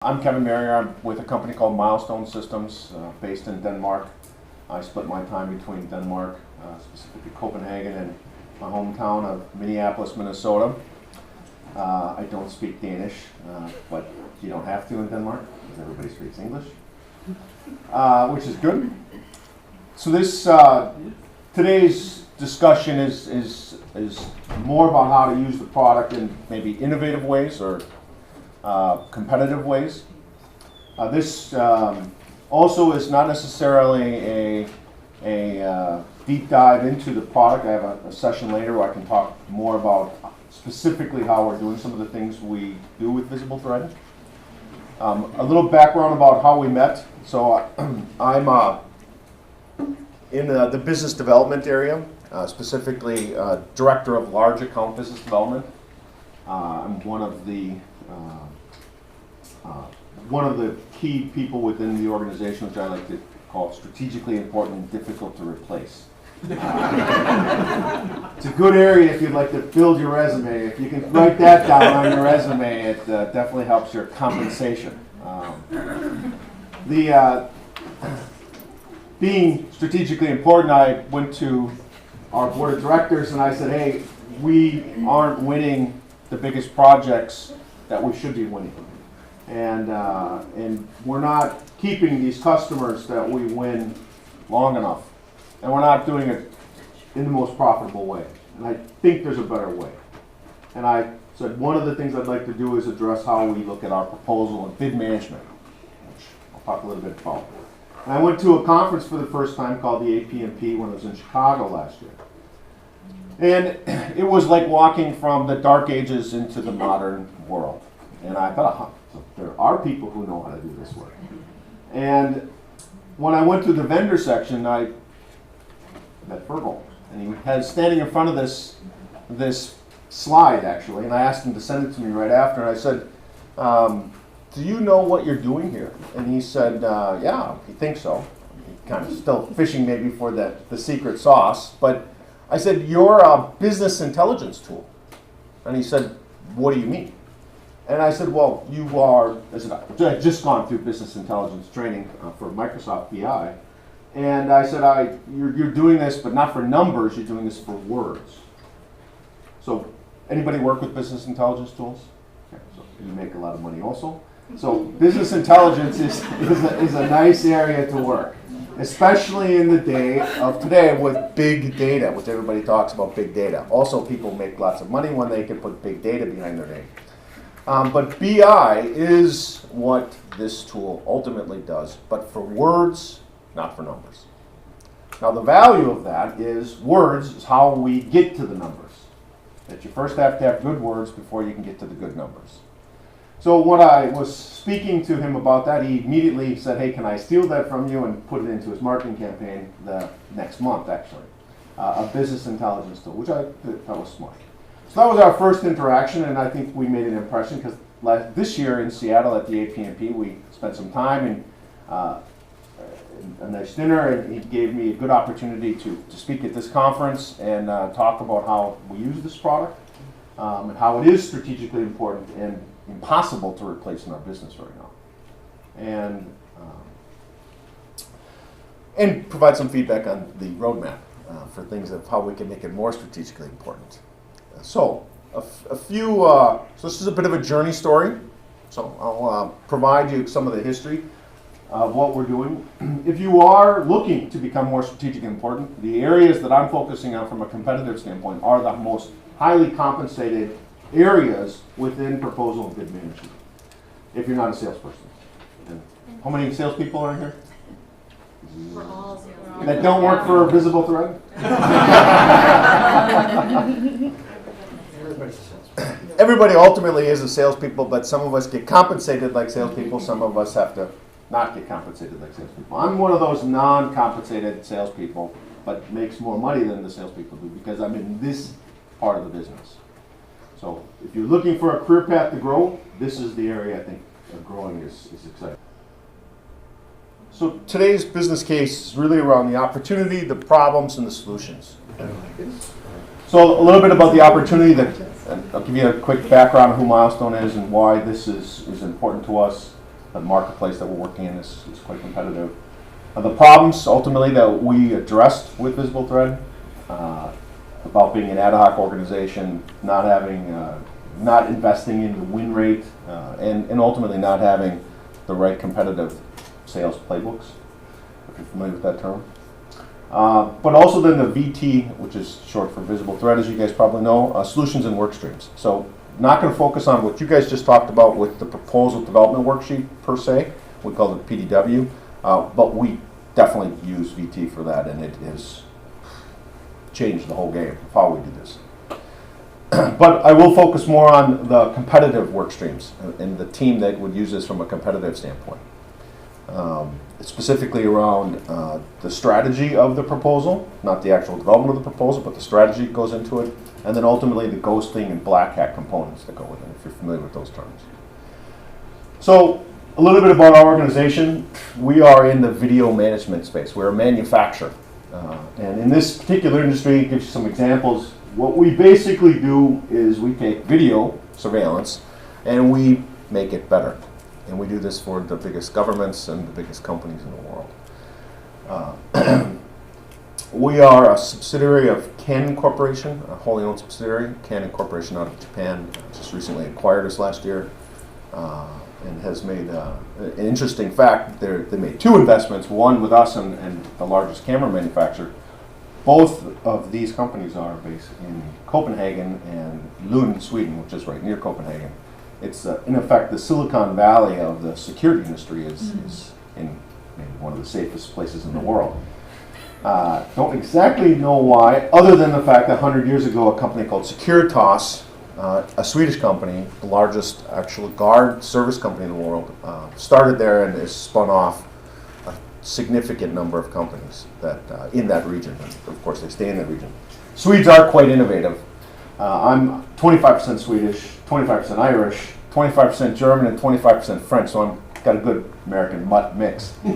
I'm Kevin Marrier. I'm with a company called Milestone Systems, based in Denmark. I split my time between Denmark, specifically Copenhagen, and my hometown of Minneapolis, Minnesota. I don't speak Danish, but you don't have to in Denmark because everybody speaks English, which is good. So this today's discussion is more about how to use the product in maybe innovative ways or competitive ways. This also is not necessarily a deep dive into the product. I have a session later where I can talk more about specifically how we're doing some of the things we do with VisibleThread. A little background about how we met. So I'm in the business development area, specifically director of large account business development. I'm one of the key people within the organization, which I like to call strategically important and difficult to replace. It's a good area if you'd like to build your resume. If you can write that down on your resume, it definitely helps your compensation. Being strategically important, I went to our board of directors and I said, hey, we aren't winning the biggest projects that we should be winning. And we're not keeping these customers that we win long enough. And we're not doing it in the most profitable way. And I think there's a better way. And I said one of the things I'd like to do is address how we look at our proposal and bid management, which I'll talk a little bit about. And I went to a conference for the first time called the APMP when I was in Chicago last year. And it was like walking from the dark ages into the modern world. And I thought, so there are people who know how to do this work. And when I went to the vendor section, I met Fergal. And he was standing in front of this slide, actually. And I asked him to send it to me right after. And I said, do you know what you're doing here? And he said, yeah, he thinks so. He kind of still fishing maybe for the secret sauce. But I said, you're a business intelligence tool. And he said, what do you mean? And I said, well, you are, I had just gone through business intelligence training for Microsoft BI. And I said, you're doing this, but not for numbers, you're doing this for words. So anybody work with business intelligence tools? Okay, so you make a lot of money also. So business intelligence is a nice area to work, especially in the day of today with big data, which everybody talks about big data. Also, people make lots of money when they can put big data behind their name. But BI is what this tool ultimately does, but for words, not for numbers. Now the value of that is words is how we get to the numbers. That you first have to have good words before you can get to the good numbers. So when I was speaking to him about that, he immediately said, hey, can I steal that from you and put it into his marketing campaign the next month, actually. A business intelligence tool, which I thought was smart. So that was our first interaction, and I think we made an impression because this year in Seattle at the APMP, we spent some time and a nice dinner, and he gave me a good opportunity to speak at this conference and talk about how we use this product and how it is strategically important and impossible to replace in our business right now. And provide some feedback on the roadmap for things of how we can make it more strategically important. So, so this is a bit of a journey story. So I'll provide you some of the history of what we're doing. If you are looking to become more strategically important, the areas that I'm focusing on from a competitive standpoint are the most highly compensated areas within proposal and bid management. If you're not a salesperson. And how many salespeople are in here? We're all salespeople. That don't work for VisibleThread? Everybody ultimately is a salespeople, but some of us get compensated like salespeople. Some of us have to not get compensated like salespeople. I'm one of those non-compensated salespeople, but makes more money than the salespeople do because I'm in this part of the business. So if you're looking for a career path to grow, this is the area I think of growing is exciting. So today's business case is really around the opportunity, the problems, and the solutions. So a little bit about the opportunity. I'll give you a quick background on who Milestone is and why this is important to us. the marketplace that we're working in is quite competitive. The problems ultimately that we addressed with VisibleThread about being an ad hoc organization, not having, not investing in the win rate, and ultimately not having the right competitive sales playbooks, if you're familiar with that term. But also then the VT, which is short for VisibleThread, as you guys probably know, solutions and work streams. So not going to focus on what you guys just talked about with the proposal development worksheet per se. We call it PDW, but we definitely use VT for that, and it has changed the whole game of how we do this. But I will focus more on the competitive work streams and the team that would use this from a competitive standpoint. Specifically around the strategy of the proposal, not the actual development of the proposal, but the strategy that goes into it, and then ultimately the ghosting and black hat components that go with it, if you're familiar with those terms. So a little bit about our organization. We are in the video management space. We're a manufacturer. And in this particular industry, gives you some examples. What we basically do is we take video surveillance and we make it better. And we do this for the biggest governments and the biggest companies in the world. We are a subsidiary of Canon Corporation, a wholly owned subsidiary. Canon Corporation out of Japan just recently acquired us last year and has made an interesting fact. They made two investments, one with us and the largest camera manufacturer. Both of these companies are based in Copenhagen and Lund, Sweden, which is right near Copenhagen. It's in effect the Silicon Valley of the security industry is in maybe one of the safest places in the world. Don't exactly know why, other than the fact that 100 years ago a company called Securitas, a Swedish company, the largest actual guard service company in the world, started there and has spun off a significant number of companies that in that region. And of course, they stay in that region. Swedes are quite innovative. I'm 25% Swedish, 25% Irish, 25% German, and 25% French, so I've got a good American mutt mix. But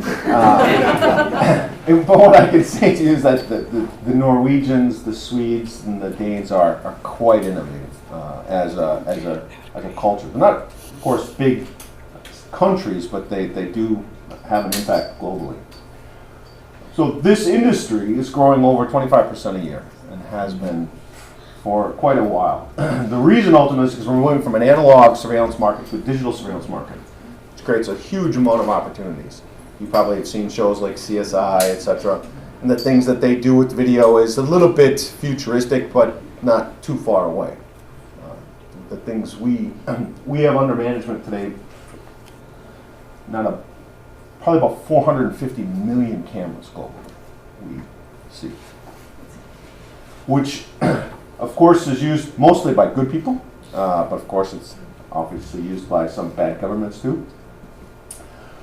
what I can say to you is that the Norwegians, the Swedes, and the Danes are quite innovative as a culture. They're not, of course, big countries, but they do have an impact globally. So this industry is growing over 25% a year and has been for quite a while. The reason ultimately is because we're moving from an analog surveillance market to a digital surveillance market, which creates a huge amount of opportunities. You probably have seen shows like CSI, etc. And the things that they do with video is a little bit futuristic, but not too far away. The things we have under management today, probably about 450 million cameras globally we see, which of course is used mostly by good people, but of course it's obviously used by some bad governments too.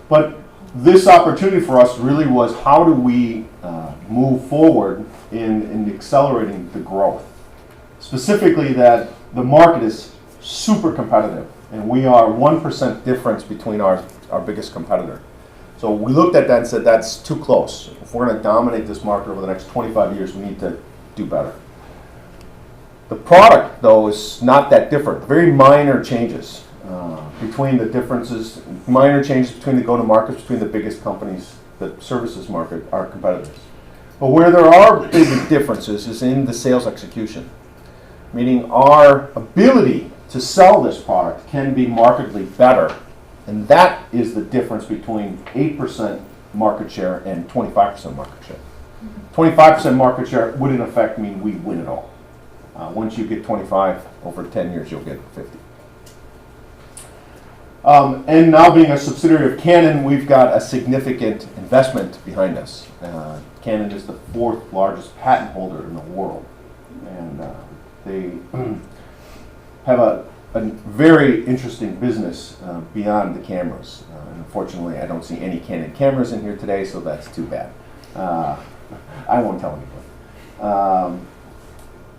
But this opportunity for us really was, how do we move forward in accelerating the growth? Specifically that the market is super competitive and we are 1% difference between our biggest competitor. So we looked at that and said that's too close. If we're going to dominate this market over the next 25 years, we need to do better. The product, though, is not that different. Very minor changes between the differences, minor changes between the go-to-markets between the biggest companies that services market, our competitors. But where there are big differences is in the sales execution, meaning our ability to sell this product can be markedly better. And that is the difference between 8% market share and 25% market share. 25% market share would in effect mean we win it all. Once you get 25, over 10 years you'll get 50. And now being a subsidiary of Canon, we've got a significant investment behind us. Canon is the 4th largest patent holder in the world. And they have a very interesting business beyond the cameras. Unfortunately, I don't see any Canon cameras in here today, so that's too bad. I won't tell anybody.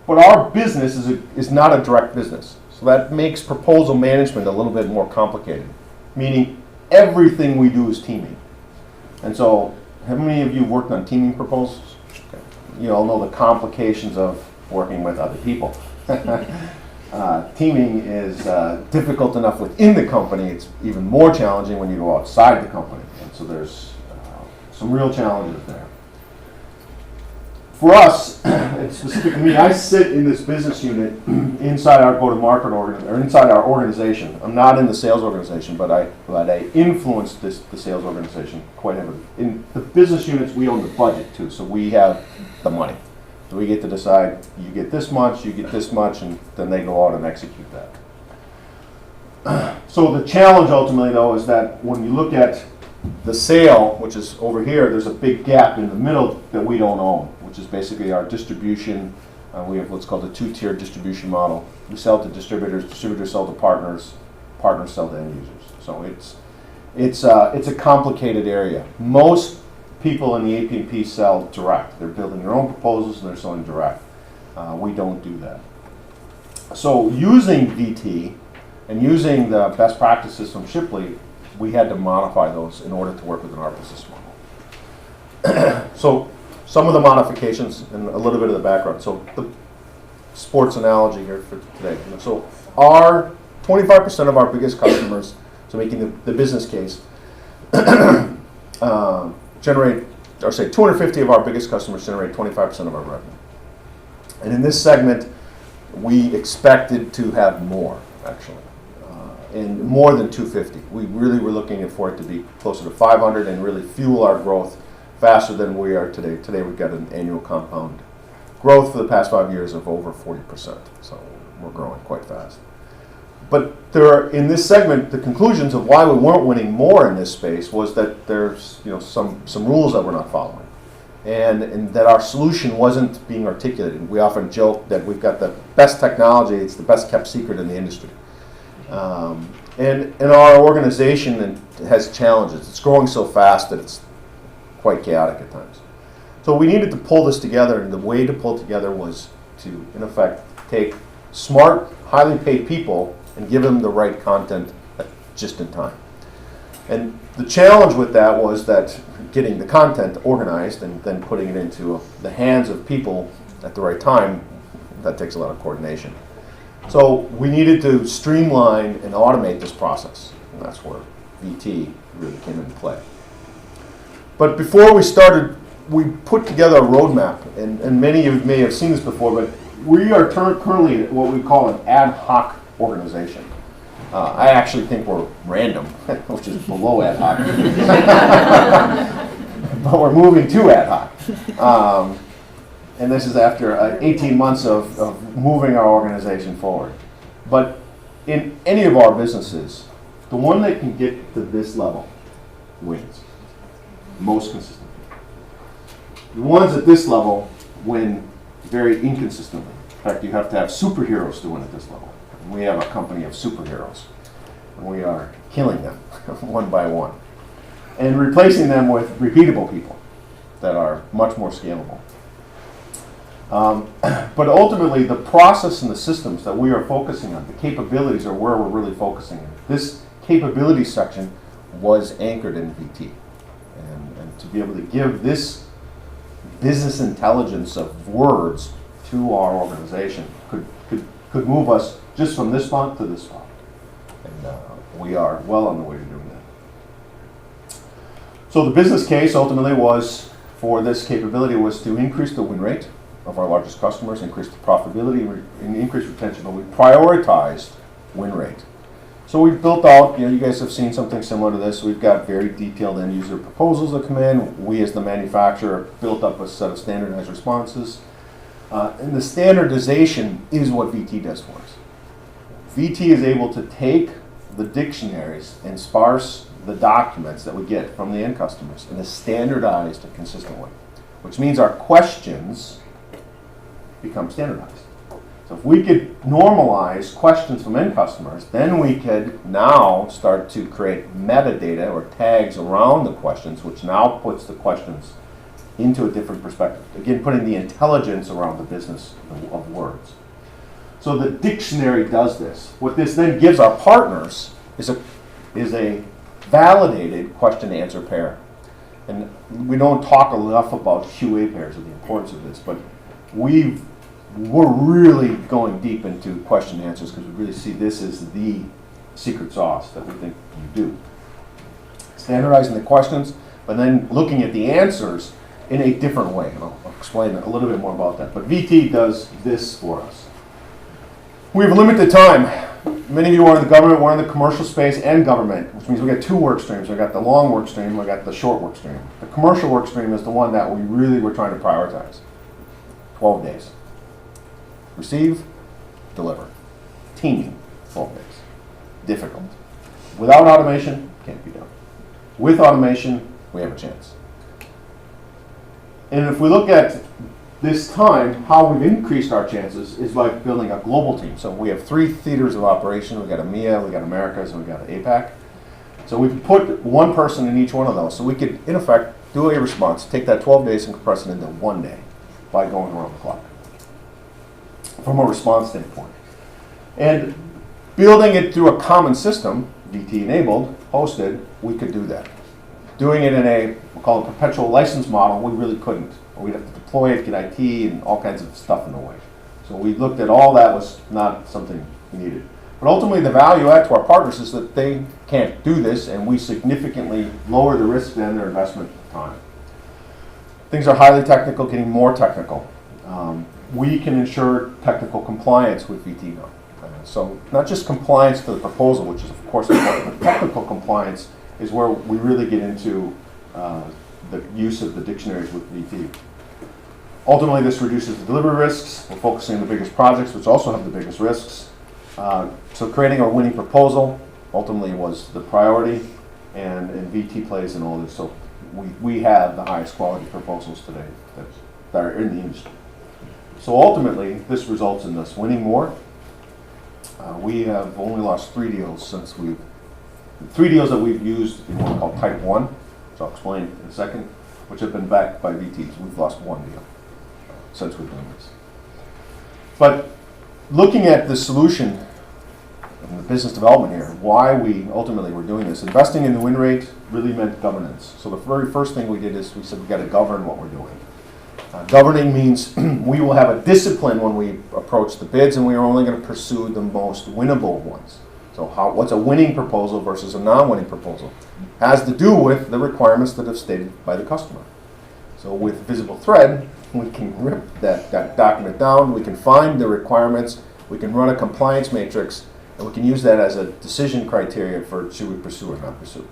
But our business is not a direct business. So that makes proposal management a little bit more complicated, meaning everything we do is teaming. And so, how many of you worked on teaming proposals? Okay. You all know the complications of working with other people. teaming is difficult enough within the company. It's even more challenging when you go outside the company. And so there's some real challenges there. For us, and specifically me, I sit in this business unit inside our go-to-market or inside our organization. I'm not in the sales organization, but I influence the sales organization quite heavily. In the business units, we own the budget too, so we have the money. So we get to decide, you get this much, you get this much, and then they go out and execute that. So the challenge ultimately, though, is that when you look at the sale, which is over here, there's a big gap in the middle that we don't own, which is basically our distribution. We have what's called a two-tier distribution model. We sell to distributors, distributors sell to partners, partners sell to end users. So it's a complicated area. Most people in the AP&P sell direct. They're building their own proposals and they're selling direct. We don't do that. So using VT and using the best practices from Shipley, we had to modify those in order to work with an our business model. So some of the modifications and a little bit of the background. So the sports analogy here for today. So our 25% of our biggest customers, so making the business case, generate, or say 250 of our biggest customers generate 25% of our revenue. And in this segment, we expected to have more, actually. And more than 250. We really were looking for it to be closer to 500 and really fuel our growth faster than we are today. Today we've got an annual compound growth for the past 5 years of over 40%. So we're growing quite fast. But there are, in this segment, the conclusions of why we weren't winning more in this space was that there's some rules that we're not following. And that our solution wasn't being articulated. We often joke that we've got the best technology, it's the best kept secret in the industry. And our organization has challenges. It's growing so fast that it's quite chaotic at times. So we needed to pull this together, and the way to pull together was to, in effect, take smart, highly paid people and give them the right content just in time. And the challenge with that was that getting the content organized and then putting it into the hands of people at the right time, that takes a lot of coordination. So we needed to streamline and automate this process, and that's where VT really came into play. But before we started, we put together a roadmap, and many of you may have seen this before, but we are currently what we call an ad hoc organization. I actually think we're random, which is below ad hoc. But we're moving to ad hoc. And this is after 18 months of moving our organization forward. But in any of our businesses, the one that can get to this level wins most consistently. The ones at this level win very inconsistently. In fact, you have to have superheroes to win at this level. And we have a company of superheroes. And we are killing them one by one. And replacing them with repeatable people that are much more scalable. But ultimately, the process and the systems that we are focusing on, the capabilities are where we're really focusing on. This capability section was anchored in VT. And to be able to give this business intelligence of words to our organization could move us just from this spot to this spot. And we are well on the way to doing that. So the business case ultimately was, for this capability, was to increase the win rate of our largest customers, increase the profitability, and increase retention, but we prioritized win rate. So we built out, you guys have seen something similar to this. We've got very detailed end user proposals that come in. We as the manufacturer built up a set of standardized responses. And the standardization is what VT does for us. VT is able to take the dictionaries and sparse the documents that we get from the end customers in a standardized and consistent way, which means our questions become standardized. So if we could normalize questions from end customers, then we could now start to create metadata or tags around the questions, which now puts the questions into a different perspective. Again, putting the intelligence around the business of words. So the dictionary does this. What this then gives our partners is a validated question-answer pair. And we don't talk enough about QA pairs or the importance of this, but we've we're really going deep into question and answers because we really see this as the secret sauce that we think you do. Standardizing the questions, but then looking at the answers in a different way. And I'll explain a little bit more about that. But VT does this for us. We have limited time. Many of you are in the government, we're in the commercial space and government, which means we got two work streams. We got the long work stream, we got the short work stream. The commercial work stream is the one that we really were trying to prioritize. 12 days. Receive, deliver. Teaming, 12 days. Difficult. Without automation, can't be done. With automation, we have a chance. And if we look at this time, how we've increased our chances is by building a global team. So we have 3 theaters of operation. We've got EMEA, we've got Americas, and we've got APAC. So we put one person in each one of those. So we could, in effect, do a response, take that 12 days and compress it into 1 day by going around the clock from a response standpoint. And building it through a common system, VT enabled, hosted, we could do that. Doing it in a, we'll call it perpetual license model, we really couldn't. We'd have to deploy it, get IT, and all kinds of stuff in the way. So we looked at all that was not something we needed. But ultimately, the value add to our partners is that they can't do this, and we significantly lower the risk than their investment time. Things are highly technical, getting more technical. We can ensure technical compliance with VT now. So not just compliance to the proposal, which is of course important, but technical compliance is where we really get into the use of the dictionaries with VT. Ultimately, this reduces the delivery risks. We're focusing on the biggest projects, which also have the biggest risks. So creating a winning proposal ultimately was the priority, and VT plays in all this. So we have the highest quality proposals today that are in the industry. So ultimately, this results in us winning more. We have only lost 3 deals since 3 deals that we've used in what we call Type 1, which I'll explain in a second, which have been backed by VTs. We've lost 1 deal since we've done this. But looking at the solution and the business development here, why we ultimately were doing this, investing in the win rate really meant governance. So the very first thing we did is we said we've got to govern what we're doing. Governing means we will have a discipline when we approach the bids, and we are only going to pursue the most winnable ones. So what's a winning proposal versus a non-winning proposal? Has to do with the requirements that are stated by the customer. So with VisibleThread, we can rip that document down, we can find the requirements, we can run a compliance matrix, and we can use that as a decision criteria for should we pursue or not pursue.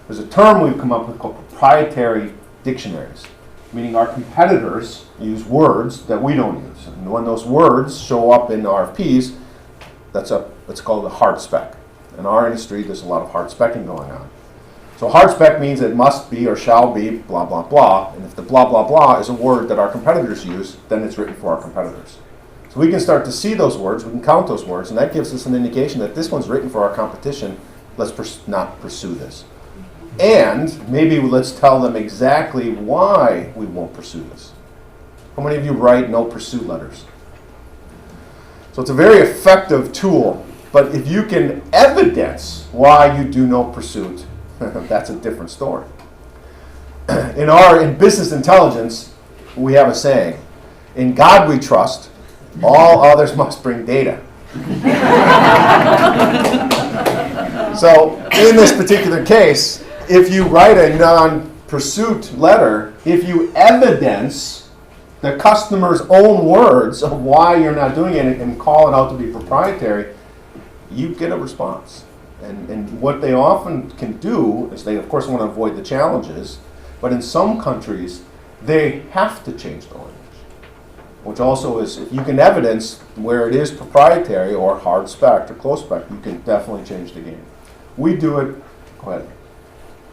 There's a term we've come up with called proprietary dictionaries, meaning our competitors use words that we don't use. And when those words show up in RFPs, it's called a hard spec. In our industry, there's a lot of hard specking going on. So hard spec means it must be or shall be blah, blah, blah. And if the blah, blah, blah is a word that our competitors use, then it's written for our competitors. So we can start to see those words, we can count those words, and that gives us an indication that this one's written for our competition. Let's not pursue this. And maybe let's tell them exactly why we won't pursue this. How many of you write no pursuit letters? So it's a very effective tool, but if you can evidence why you do no pursuit, that's a different story. In business intelligence, we have a saying, in God we trust, all others must bring data. So in this particular case, if you write a non-pursuit letter, if you evidence the customer's own words of why you're not doing it and call it out to be proprietary, you get a response. And what they often can do is they, of course, want to avoid the challenges, but in some countries, they have to change the language, which also is, if you can evidence where it is proprietary or hard spec or close spec, you can definitely change the game. We do it, go ahead.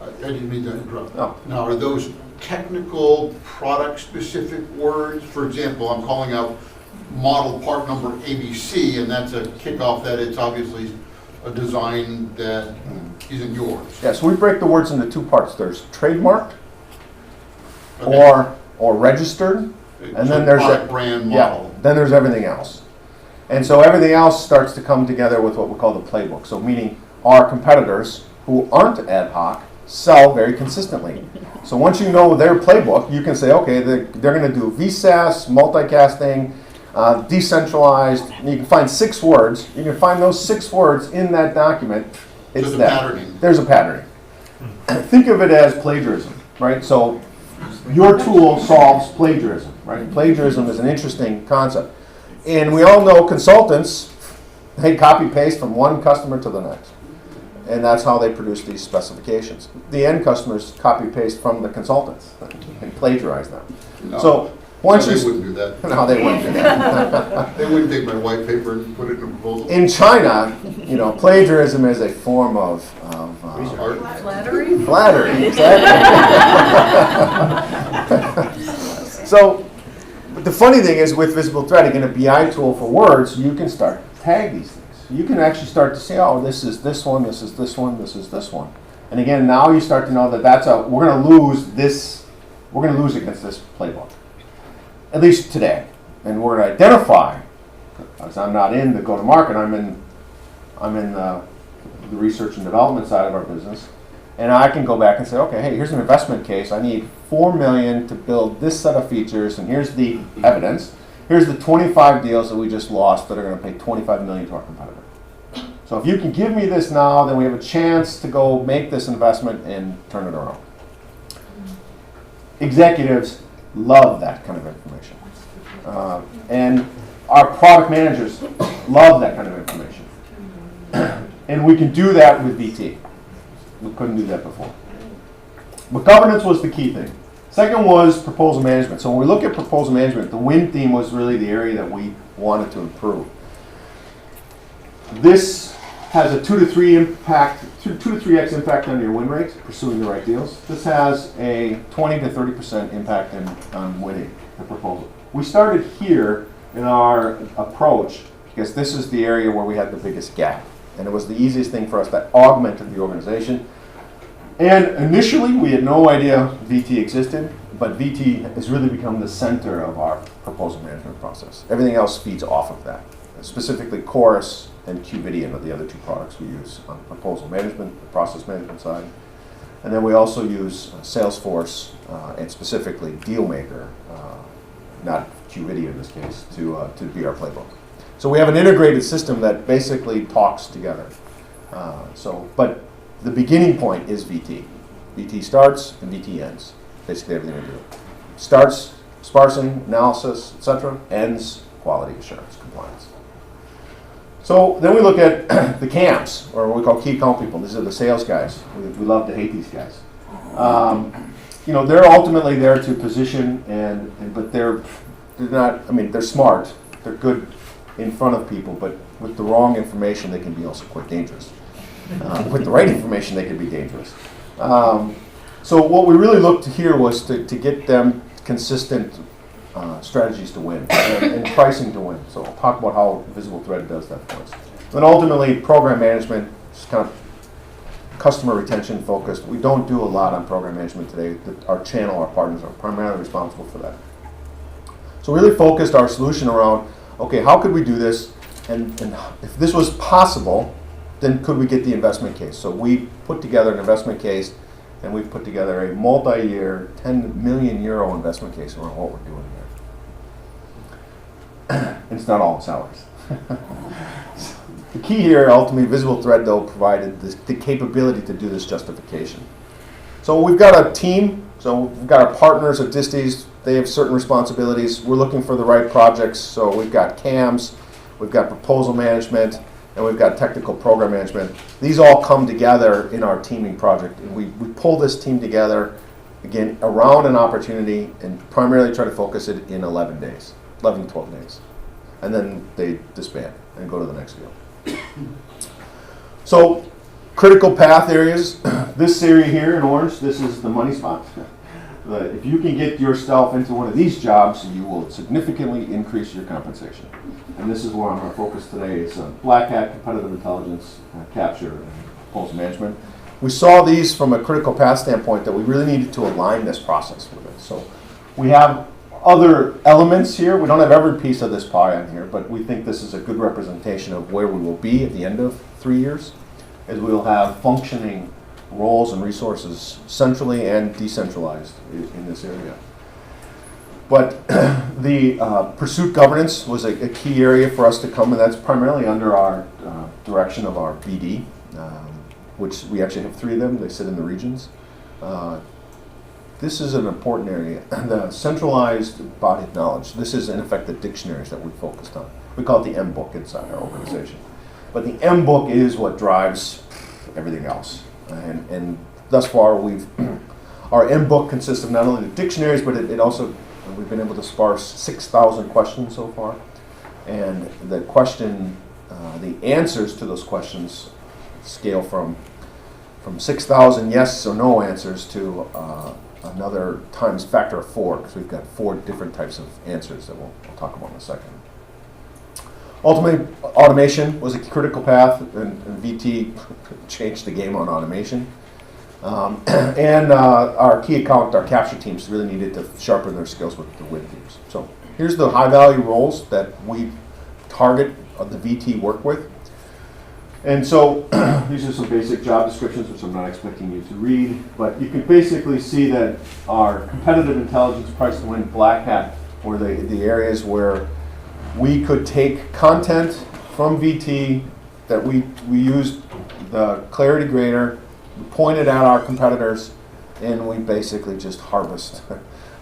I didn't mean to interrupt. No. Now, are those technical, product-specific words? For example, I'm calling out model part number ABC, and that's a kickoff that it's obviously a design that isn't yours. Yeah, so we break the words into 2 parts. There's trademarked, Okay. or registered, and So then there's product, brand, model. then there's everything else. And so everything else starts to come together with what we call the playbook. So meaning our competitors who aren't ad hoc sell very consistently. So once you know their playbook, you can say, okay, they're going to do VSAS, multicasting, decentralized. You can find 6 words. You can find those 6 words in that document. It's There's a that. patterning. There's a patterning. Think of it as plagiarism, right? So your tool solves plagiarism, right? Plagiarism is an interesting concept. And we all know consultants, they copy paste from one customer to the next. And that's how they produce these specifications. The end customers copy paste from the consultants and plagiarize them. No. So once They you wouldn't do that. no, they wouldn't do that. They wouldn't take my white paper and put it in a proposal. In China, plagiarism is a form of Art. Flattery? flattery. Exactly. So, but the funny thing is with VisibleThread, again, a BI tool for words, you can start to tag these things. You can actually start to say, oh, this is this one, this is this one, this is this one. And again, now you start to know that we're going to lose this, we're going to lose against this playbook. At least today. And we're going to identify, because I'm not in the go-to-market, I'm in the research and development side of our business, and I can go back and say, okay, hey, here's an investment case. I need $4 million to build this set of features, and here's the evidence. Here's the 25 deals that we just lost that are going to pay $25 million to our competitor. So if you can give me this now, then we have a chance to go make this investment and turn it around. Executives love that kind of information. And our product managers love that kind of information. And we can do that with VT. We couldn't do that before. But governance was the key thing. Second was proposal management. So when we look at proposal management, the win theme was really the area that we wanted to improve. This has a 2 to 3x impact on your win rate, pursuing the right deals. This has a 20 to 30% impact on winning the proposal. We started here in our approach because this is the area where we had the biggest gap. And it was the easiest thing for us that augmented the organization. And initially, we had no idea VT existed, but VT has really become the center of our proposal management process. Everything else feeds off of that. Specifically, Chorus and Qvidian are the other 2 products we use on proposal management, the process management side. And then we also use Salesforce and specifically Dealmaker, not Qvidian in this case, to be our playbook. So we have an integrated system that basically talks together. But the beginning point is VT. VT starts and VT ends. Basically everything we do. Starts sparsing, analysis, etc. Ends quality assurance, compliance. So then we look at the CAMs, or what we call key account people. These are the sales guys. We love to hate these guys. They're ultimately there to position, but they're not. I mean, they're smart. They're good in front of people, but with the wrong information, they can be also quite dangerous. With the right information, they can be dangerous. So what we really looked to here was to get them consistent strategies to win and pricing to win. So I'll talk about how VisibleThread does that for us. Then ultimately, program management is kind of customer retention focused. We don't do a lot on program management today. Our channel, our partners are primarily responsible for that. So we really focused our solution around, okay, how could we do this? And if this was possible, then could we get the investment case? So we put together an investment case, and we've put together a multi-year, 10 million euro investment case around what we're doing here. And it's not all salaries. The key here, ultimately, VisibleThread, though, provided the capability to do this justification. So we've got a team. So we've got our partners at Disties. They have certain responsibilities. We're looking for the right projects. So we've got CAMs, we've got proposal management, and we've got technical program management. These all come together in our teaming project. And we pull this team together, again, around an opportunity and primarily try to focus it in 11 days, 11, 12 days. And then they disband and go to the next deal. So critical path areas, this area here in orange, this is the money spot. If you can get yourself into one of these jobs, you will significantly increase your compensation. And this is where I'm going to focus today is black hat, competitive intelligence, capture, and proposal management. We saw these from a critical path standpoint that we really needed to align this process with it. So we have other elements here. We don't have every piece of this pie on here, but we think this is a good representation of where we will be at the end of 3 years, as we will have functioning roles and resources centrally and decentralized in this area. But the pursuit governance was a key area for us to come, and that's primarily under our direction of our BD, which we actually have 3 of them. They sit in the regions. This is an important area. The centralized body of knowledge. This is, in effect, the dictionaries that we focused on. We call it the M book inside our organization. But the M book is what drives everything else. And thus far, our M book consists of not only the dictionaries, but it also, we've been able to sparse 6,000 questions so far. And the answers to those questions scale from 6,000 yes or no answers to another times factor of 4, because we've got 4 different types of answers that we'll talk about in a second. Ultimately, automation was a critical path, and VT changed the game on automation. And our key account, our capture teams, really needed to sharpen their skills with the win teams. So here's the high-value roles that we target the VT work with. And so these are some basic job descriptions, which I'm not expecting you to read, but you can basically see that our competitive intelligence, price to win, black hat were the areas where we could take content from VT that we used the clarity grader, we pointed at our competitors, and we basically just harvest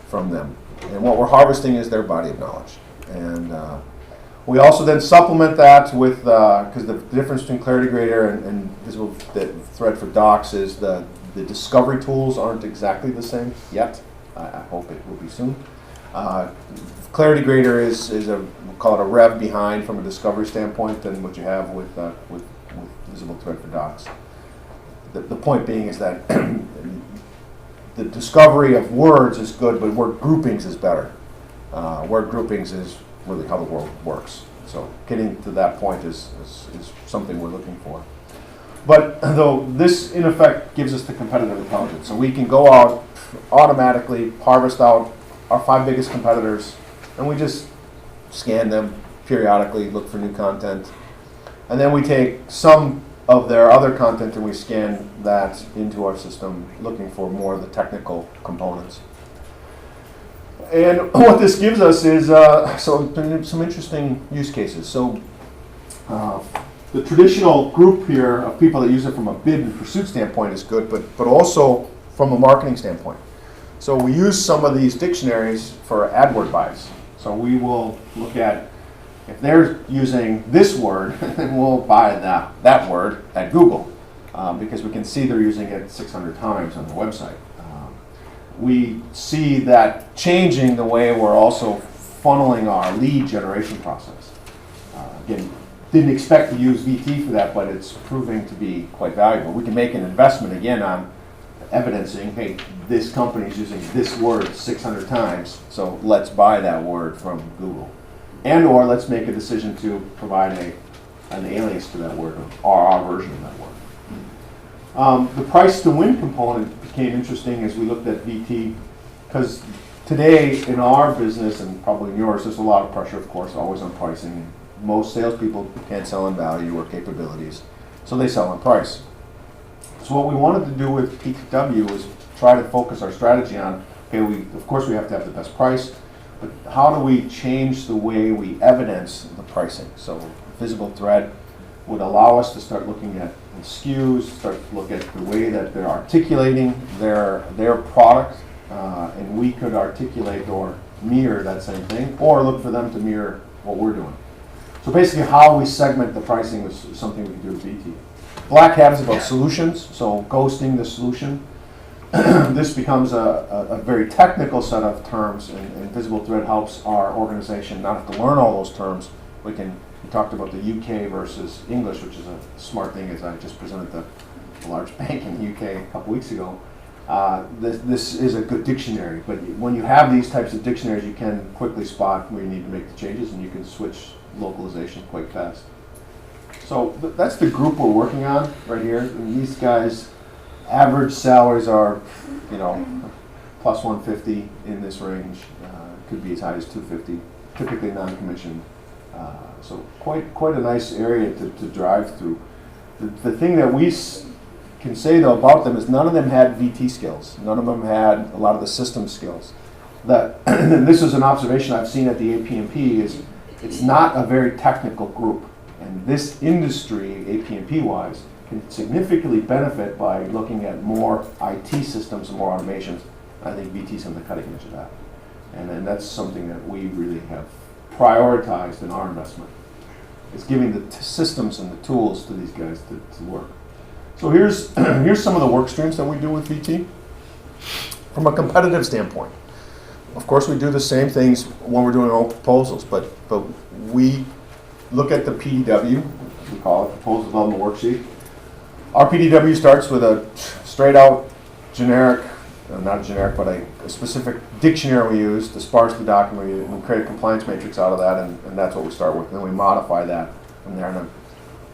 from them. And what we're harvesting is their body of knowledge. And we also then supplement that with, because the difference between Clarity Grader and VisibleThread for Docs is the discovery tools aren't exactly the same yet. I hope it will be soon. Clarity Grader is we'll call it a rev behind from a discovery standpoint than what you have with VisibleThread for Docs. The point being is that the discovery of words is good, but word groupings is better. Word groupings is really how the world works. So getting to that point is something we're looking for. But though this, in effect, gives us the competitive intelligence. So we can go out automatically, harvest out our 5 biggest competitors, and we just scan them periodically, look for new content. And then we take some of their other content and we scan that into our system, looking for more of the technical components. And what this gives us is some interesting use cases. So the traditional group here of people that use it from a bid and pursuit standpoint is good, but also from a marketing standpoint. So we use some of these dictionaries for AdWord buys. So we will look at, if they're using this word, then we'll buy that word at Google because we can see they're using it 600 times on the website. We see that changing the way we're also funneling our lead generation process. Again, didn't expect to use VT for that, but it's proving to be quite valuable. We can make an investment again on evidencing, hey, this company is using this word 600 times, so let's buy that word from Google. And or let's make a decision to provide an alias to that word, or our version of that word. The price to win component became interesting as we looked at VT, because today in our business, and probably in yours, there's a lot of pressure, of course, always on pricing. Most salespeople can't sell on value or capabilities, so they sell on price. So what we wanted to do with PW was try to focus our strategy on, okay, of course we have to have the best price, but how do we change the way we evidence the pricing? So VisibleThread would allow us to start looking at the SKUs, start to look at the way that they're articulating their product, and we could articulate or mirror that same thing, or look for them to mirror what we're doing. So basically how we segment the pricing was something we could do with VT. Black Hat is about solutions, so ghosting the solution. This becomes a very technical set of terms, and VisibleThread helps our organization not have to learn all those terms. We talked about the UK versus English, which is a smart thing, as I just presented the large bank in the UK a couple weeks ago. This is a good dictionary, but when you have these types of dictionaries, you can quickly spot where you need to make the changes, and you can switch localization quite fast. So that's the group we're working on right here. And these guys, average salaries are, plus 150 in this range. Could be as high as 250. Typically non-commissioned. So quite a nice area to drive through. The thing that we can say though about them is none of them had VT skills. None of them had a lot of the system skills. that, and this is an observation I've seen at the APMP, is it's not a very technical group. And this industry, APMP wise, can significantly benefit by looking at more IT systems and more automations. I think VT's on the cutting edge of that. And that's something that we really have prioritized in our investment. It's giving the systems and the tools to these guys to work. So here's some of the work streams that we do with VT. From a competitive standpoint, of course we do the same things when we're doing our own proposals, but we look at the PDW, we call it Proposal Development Worksheet. Our PDW starts with a straight out generic, not generic, but a specific dictionary we use to sparse the document. We create a compliance matrix out of that, and that's what we start with. And then we modify that from there. And I'm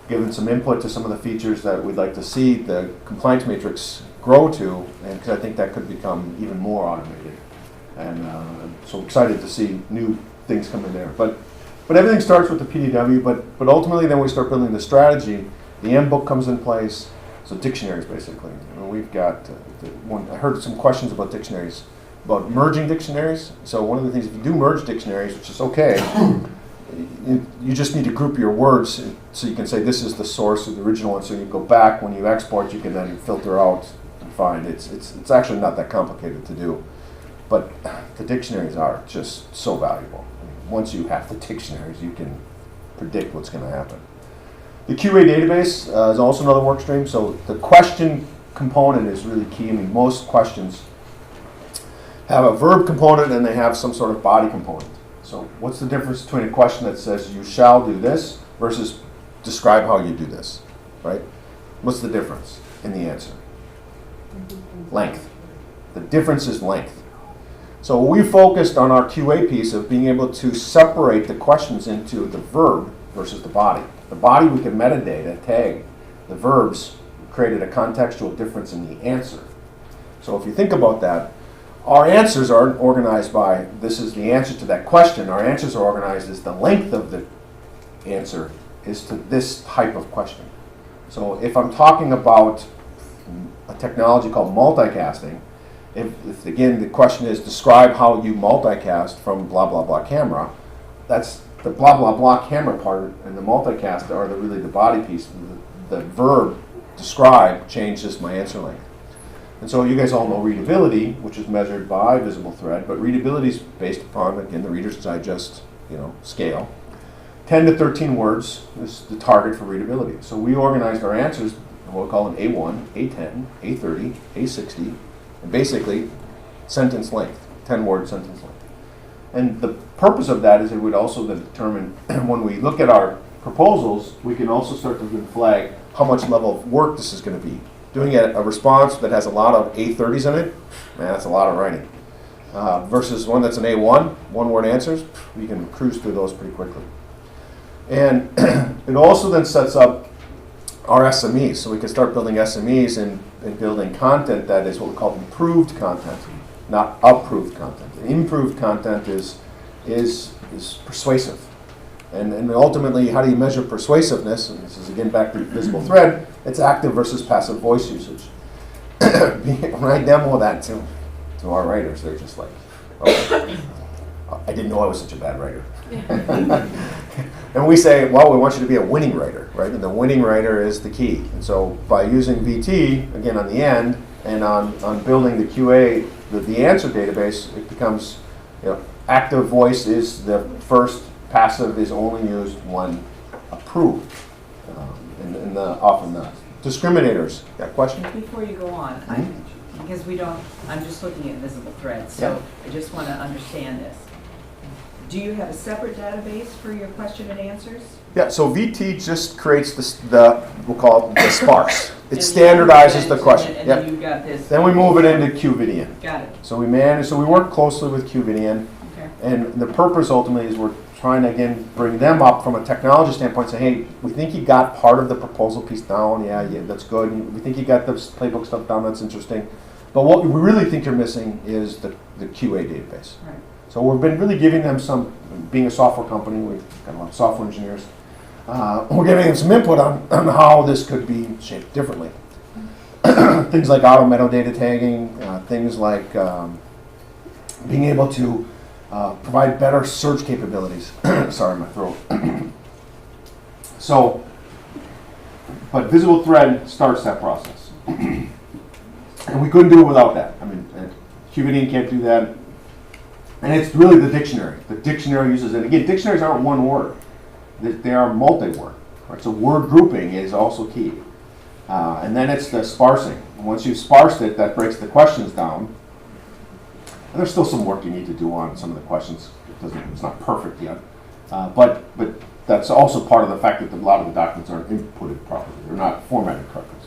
giving some input to some of the features that we'd like to see the compliance matrix grow to, and because I think that could become even more automated. And so excited to see new things come in there. But everything starts with the PDW, but ultimately then we start building the strategy. The M book comes in place, so dictionaries basically. And we've got, I heard some questions about dictionaries, about merging dictionaries. So one of the things, if you do merge dictionaries, which is okay, you just need to group your words so you can say this is the source of the original one, so you go back, when you export you can then filter out and find. It's actually not that complicated to do. But the dictionaries are just so valuable. I mean, once you have the dictionaries, you can predict what's going to happen. The QA database is also another work stream. So the question component is really key. I mean, most questions have a verb component and they have some sort of body component. So what's the difference between a question that says you shall do this versus describe how you do this, right? What's the difference in the answer? Length. The difference is length. So we focused on our QA piece of being able to separate the questions into the verb versus the body. The body we can metadata, tag. The verbs created a contextual difference in the answer. So if you think about that, our answers aren't organized by this is the answer to that question. Our answers are organized as the length of the answer is to this type of question. So if I'm talking about a technology called multicasting, if again the question is describe how you multicast from blah blah blah camera, that's the blah blah blah camera part and the multicast are really the body piece. The verb describe changes my answer length. And so you guys all know readability, which is measured by VisibleThread, but readability is based upon, again, the Reader's Digest, scale. 10 to 13 words is the target for readability. So we organized our answers, and we'll call them A1, A10, A30, A60, and basically sentence length, 10-word sentence length. And the purpose of that is it would also determine, when we look at our proposals, we can also start to flag how much level of work this is going to be. Doing a response that has a lot of A30s in it, man, that's a lot of writing. Versus one that's an A1, one-word answers, we can cruise through those pretty quickly. And it also then sets up our SMEs, so we can start building SMEs and building content that is what we call improved content, not approved content. Improved content is persuasive. And ultimately, how do you measure persuasiveness? And this is again back to VisibleThread. It's active versus passive voice usage. When I demo that to our writers, they're just like, "Oh, I didn't know I was such a bad writer." And we say, well, we want you to be a winning writer, right? And the winning writer is the key. And so by using VT, again on the end, and on building the QA, the answer database, it becomes, active voice is the first, passive is only used when approved. And often the discriminators. Got a question? Before you go on, because I'm just looking at VisibleThread, so Yeah. I just want to understand this. Do you have a separate database for your question and answers? Yeah, so VT just creates we'll call it the sparse. It And standardizes the question. And Yep. then you've got this. Then we move it into QVidian. Got it. So we work closely with QVidian, Okay. and the purpose ultimately is we're trying to again bring them up from a technology standpoint. Say, hey, we think you got part of the proposal piece down. Yeah, that's good. And we think you got the Playbook stuff down. That's interesting. But what we really think you're missing is the QA database. Right. So we've been really giving them some, being a software company, we've got a lot of software engineers, we're giving them some input on how this could be shaped differently. Things like auto metadata tagging, things like being able to provide better search capabilities. Sorry, my throat. So, but VisibleThread starts that process. And we couldn't do it without that. I mean, QVD can't do that. And it's really the dictionary. The dictionary uses it. Again, dictionaries aren't one word. They are multi-word. Right? So word grouping is also key. And then it's the sparsing. Once you've sparsed it, that breaks the questions down. And there's still some work you need to do on some of the questions. It's not perfect yet. But that's also part of the fact that a lot of the documents aren't inputted properly. They're not formatted correctly.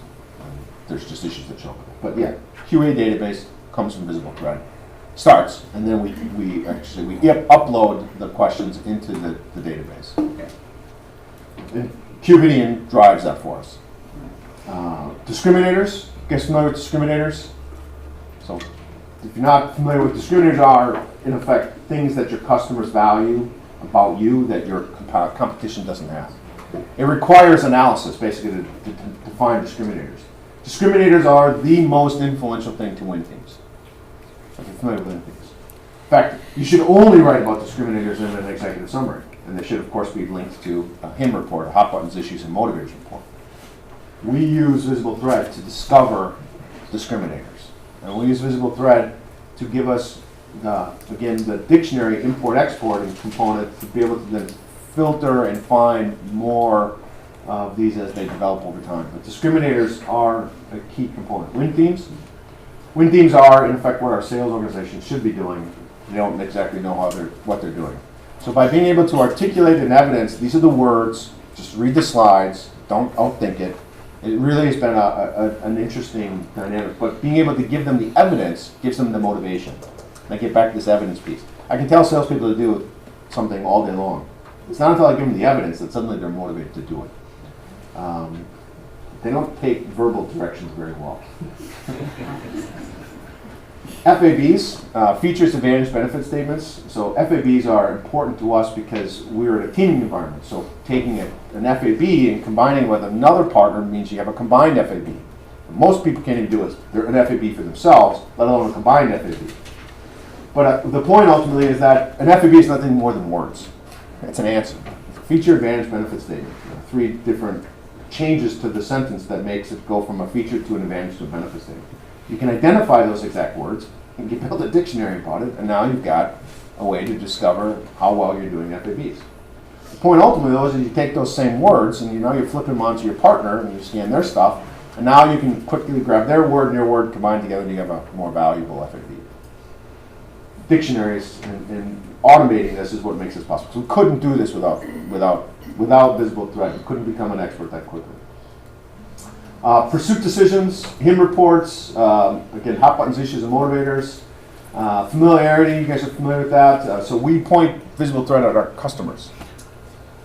There's just issues that show up. But yeah, QA database comes from VisibleThread. Starts, and then we upload the questions into the database. Okay. And QVD drives that for us. Discriminators, get familiar with discriminators? So if you're not familiar with discriminators, are in effect things that your customers value about you that your competition doesn't have. It requires analysis basically to define discriminators. Discriminators are the most influential thing to win teams. If you're familiar with win teams. In fact, you should only write about discriminators in an executive summary. And they should, of course, be linked to a HIM report, a hot buttons, issues, and motivators report. We use VisibleThread to discover discriminators. And we use VisibleThread to give us, the dictionary import-export component to be able to then filter and find more of these as they develop over time. But discriminators are a key component. Win themes? Win themes are, in effect, what our sales organization should be doing. They don't exactly know what they're doing. So by being able to articulate in evidence, these are the words, just read the slides, don't outthink it. It really has been an interesting dynamic, but being able to give them the evidence gives them the motivation. And I get back to this evidence piece. I can tell salespeople to do something all day long. It's not until I give them the evidence that suddenly they're motivated to do it. They don't take verbal directions very well. FABs, features, advantage, benefit statements. So FABs are important to us because we're in a teaming environment. So taking an FAB and combining it with another partner means you have a combined FAB. Most people can't even do it. They're an FAB for themselves, let alone a combined FAB. But the point ultimately is that an FAB is nothing more than words. It's an answer. Feature, advantage, benefit statement. Three different changes to the sentence that makes it go from a feature to an advantage to a benefit statement. You can identify those exact words and you build a dictionary about it, and now you've got a way to discover how well you're doing FABs. The point ultimately, though, is that you take those same words and you're flipping them onto your partner and you scan their stuff, and now you can quickly grab their word and your word combined together and you have a more valuable FAB. Dictionaries and automating this is what makes this possible. So we couldn't do this without VisibleThread. We couldn't become an expert that quickly. Pursuit decisions, HIM reports, again, hot buttons, issues, and motivators. Familiarity, you guys are familiar with that. So we point VisibleThread at our customers.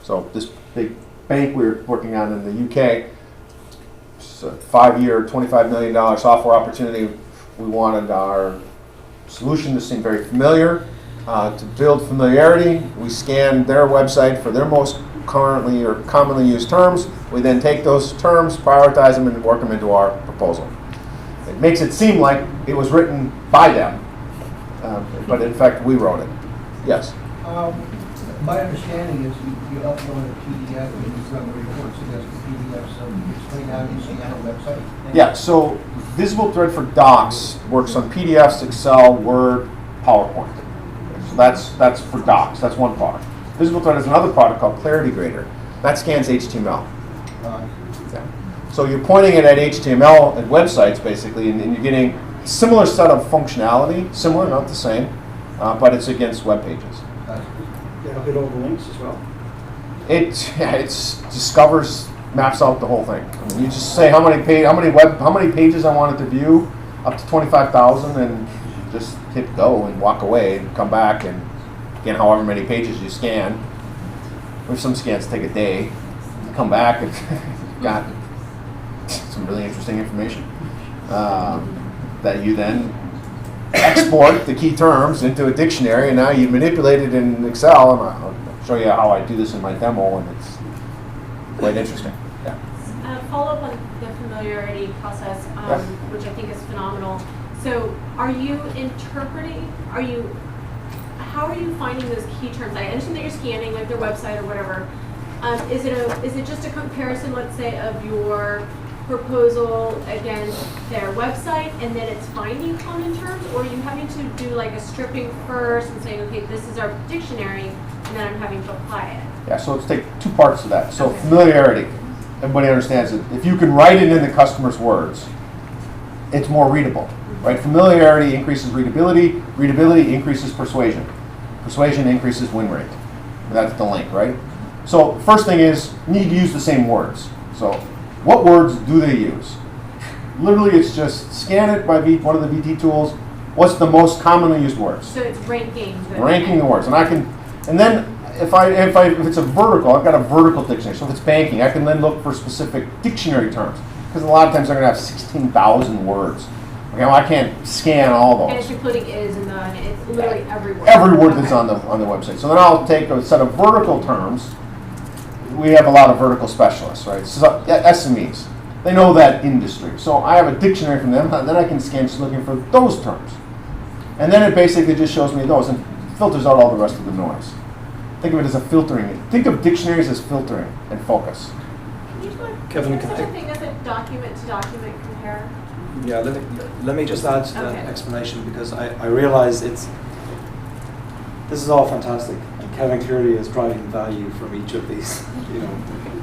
So this big bank we were working on in the UK, it's a 5-year, $25 million software opportunity. We wanted our solution to seem very familiar. To build familiarity, we scanned their website for their most currently or commonly used terms. We then take those terms, prioritize them, and work them into our proposal. It makes it seem like it was written by them, but in fact we wrote it. Yes? My understanding is you upload a PDF and you run the reports against the PDF, so you explain how you see on a website? Yeah, so VisibleThread for Docs works on PDFs, Excel, Word, PowerPoint. So that's for Docs, that's one product. VisibleThread has another product called Clarity Grader. That scans HTML. Yeah. So you're pointing it at HTML at websites basically, and you're getting a similar set of functionality, similar, not the same, but it's against web pages. It'll hit all the links as well? It discovers, maps out the whole thing. I mean, you just say how many pages I wanted to view, up to 25,000, and just hit go and walk away and come back, and again, however many pages you scan. Or some scans take a day. You come back and you've got some really interesting information that you then export the key terms into a dictionary, and now you manipulate it in Excel, and I'll show you how I do this in my demo, and it's quite interesting. Yeah. Follow up on the familiarity process, which I think is phenomenal. So are you interpreting, how are you finding those key terms? I understand that you're scanning like their website or whatever. Is it just a comparison, let's say, of your proposal against their website and then it's finding common terms, or are you having to do like a stripping first and saying, okay, this is our dictionary, and then I'm having to apply it? Yeah, so let's take two parts to that. So Okay. familiarity, everybody understands it. If you can write it in the customer's words, it's more readable, right? Familiarity increases readability, readability increases persuasion, persuasion increases win rate. That's the link, right? So first thing is, you need to use the same words. So what words do they use? Literally, it's just scan it by one of the VT tools. What's the most commonly used words? So it's ranking. Ranking the words, and then if it's a vertical, I've got a vertical dictionary. So if it's banking, I can then look for specific dictionary terms, because a lot of times they're going to have 16,000 words. Okay, well I can't scan all And those. it's including is and the, and it's literally every word. Every word that's Okay. on the website. So then I'll take a set of vertical terms. We have a lot of vertical specialists, right? So, SMEs. They know that industry. So I have a dictionary from them, and then I can scan just looking for those terms. And then it basically just shows me those and filters out all the rest of the noise. Think of it as a filtering. Think of dictionaries as filtering and focus. Can you talk, Kevin, is there can such a I- thing as a document-to-document compare? Yeah, let me just add to that Okay. explanation, because I realize this is all fantastic, and Kevin clearly is driving value from each of these,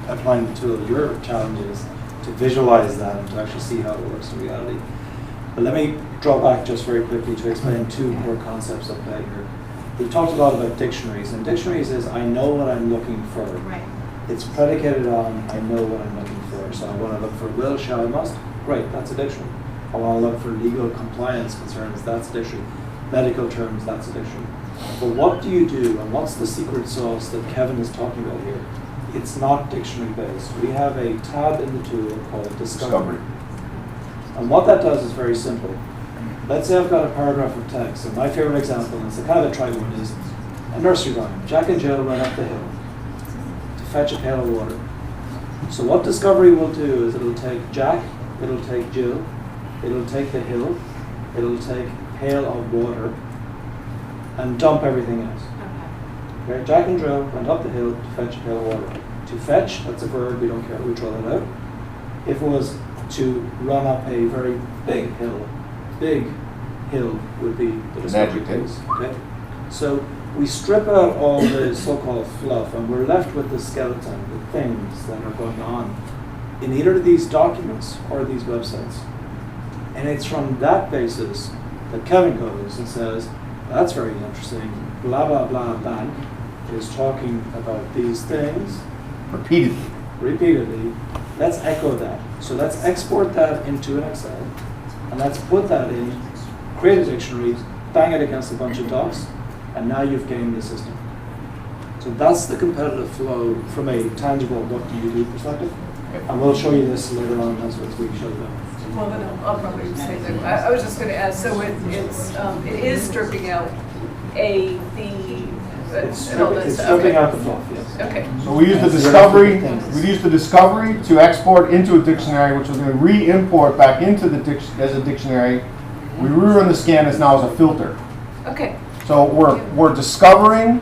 applying the tool. Your challenge is to visualize that and to actually see how it works in reality. But let me draw back just very quickly to explain two core concepts at play here. We've talked a lot about dictionaries, and dictionaries is I know what I'm looking for. Right. It's predicated on I know what I'm looking for. So I want to look for will, shall, must. Great, that's a dictionary. I want to look for legal compliance concerns. That's a dictionary. Medical terms. That's a dictionary. But what do you do, and what's the secret sauce that Kevin is talking about here? It's not dictionary based. We have a tab in the tool called Discovery. And what that does is very simple. Let's say I've got a paragraph of text, and my favorite example, and it's the kind of a trite one, is a nursery rhyme. Jack and Jill went up the hill to fetch a pail of water. So what Discovery will do is it'll take Jack, it'll take Jill, it'll take the hill, it'll take pail of water, and dump everything else. Okay. Okay? Jack and Jill went up the hill to fetch a pail of water. To fetch, that's a verb, we don't care, we draw that out. If it was to run up a very big hill would be the Discovery case. Okay? So we strip out all the so-called fluff, and we're left with the skeleton, the things that are going on in either of these documents or these websites. And it's from that basis that Kevin goes and says, that's very interesting, blah, blah, blah, bank is talking about these things repeatedly. Let's echo that. So let's export that into an Excel, and let's put that in, create a dictionary, bang it against a bunch of docs, and now you've gamed the system. So that's the competitive flow from a tangible what do you do perspective. And we'll show you this later on as we show them. Well, then I'll probably say that. I was just going to ask, so it is stripping out It's and all this. stripping out the fluff, yes. Okay. So we use the discovery to export into a dictionary, which is going to re-import back into as a dictionary. We rerun the scan as now as a filter. Okay. So we're discovering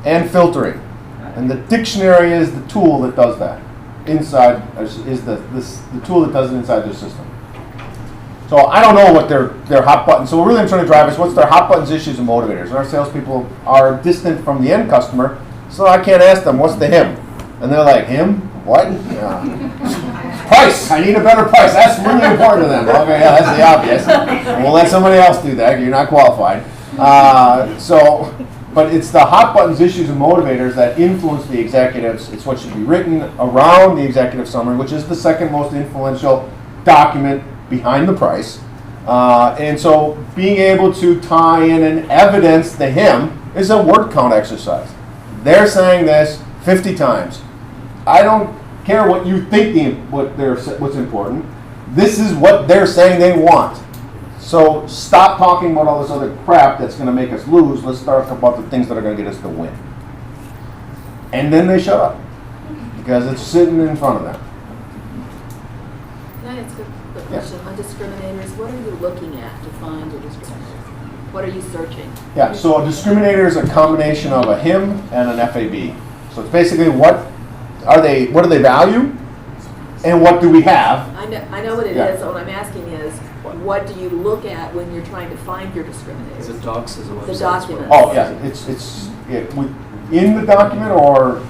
and filtering, and the dictionary is the tool that does that. Inside is the tool that does it inside their system. So I don't know what their hot buttons. So really, I'm trying to drive is what's their hot buttons, issues, and motivators. And our salespeople are distant from the end customer, so I can't ask them what's the him, and they're like, him? What? Yeah. Price. I need a better price. That's really important to them. Okay, yeah, that's the obvious. We'll let somebody else do that. You're not qualified. But it's the hot buttons, issues, and motivators that influence the executives. It's what should be written around the executive summary, which is the second most influential document behind the price. And so being able to tie in and evidence the him is a word count exercise. They're saying this 50 times. I don't care what you think what's important. This is what they're saying they want. So stop talking about all this other crap that's going to make us lose. Let's talk about the things that are going to get us to win. And then they shut up because it's sitting in front of them. Can I ask a quick Yeah. question? On on discriminators, what are you looking at to find a discriminator? What are you searching? Yeah, so a discriminator is a combination of a HIM and an FAB. So it's basically what do they value, and what do we have? I know what it Yeah. is. What I'm asking is, what do you look at when you're trying to find your discriminators? Is it docs as a website? The documents. Oh, yeah, it's in the document, or,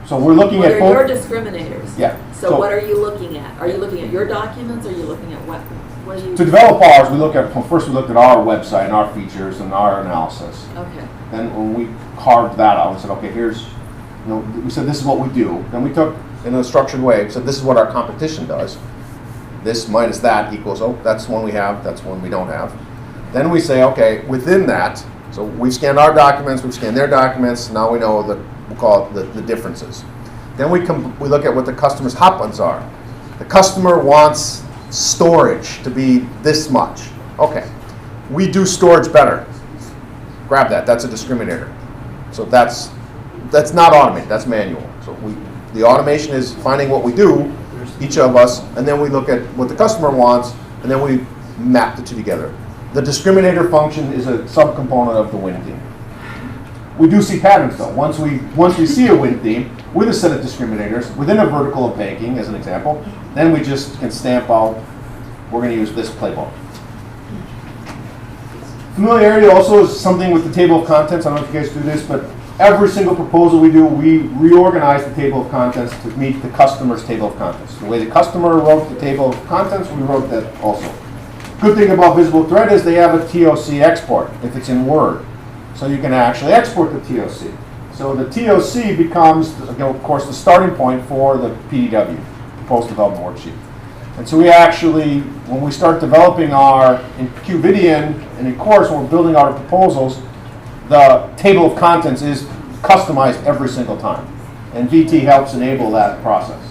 so we're looking What at are your both. discriminators? Yeah. So what are you looking at? Are you looking at your documents, or are you looking at what are you? To develop ours, first we looked at our website and our features and our analysis. Okay. Then when we carved that out, we said, okay, we said this is what we do. Then we took, in a structured way, said this is what our competition does. This minus that equals, that's one we have, that's one we don't have. Then we say, okay, within that, so we've scanned our documents, we've scanned their documents, now we know we'll call it the differences. Then we look at what the customer's hot buttons are. The customer wants storage to be this much. Okay, we do storage better. Grab that, that's a discriminator. So that's not automated, that's manual. So the automation is finding what we do, each of us, and then we look at what the customer wants, and then we map the two together. The discriminator function is a subcomponent of the win theme. We do see patterns though. Once we see a win theme with a set of discriminators within a vertical of banking, as an example, then we just can stamp out, we're going to use this playbook. Familiarity also is something with the table of contents. I don't know if you guys do this, but every single proposal we do, we reorganize the table of contents to meet the customer's table of contents. The way the customer wrote the table of contents, we wrote that also. Good thing about VisibleThread is they have a TOC export if it's in Word. So you can actually export the TOC. So the TOC becomes, of course, the starting point for the PDW, Proposal Development Worksheet. And so we actually, when we start developing in QVidian and in course, when we're building our proposals, the table of contents is customized every single time. And VT helps enable that process.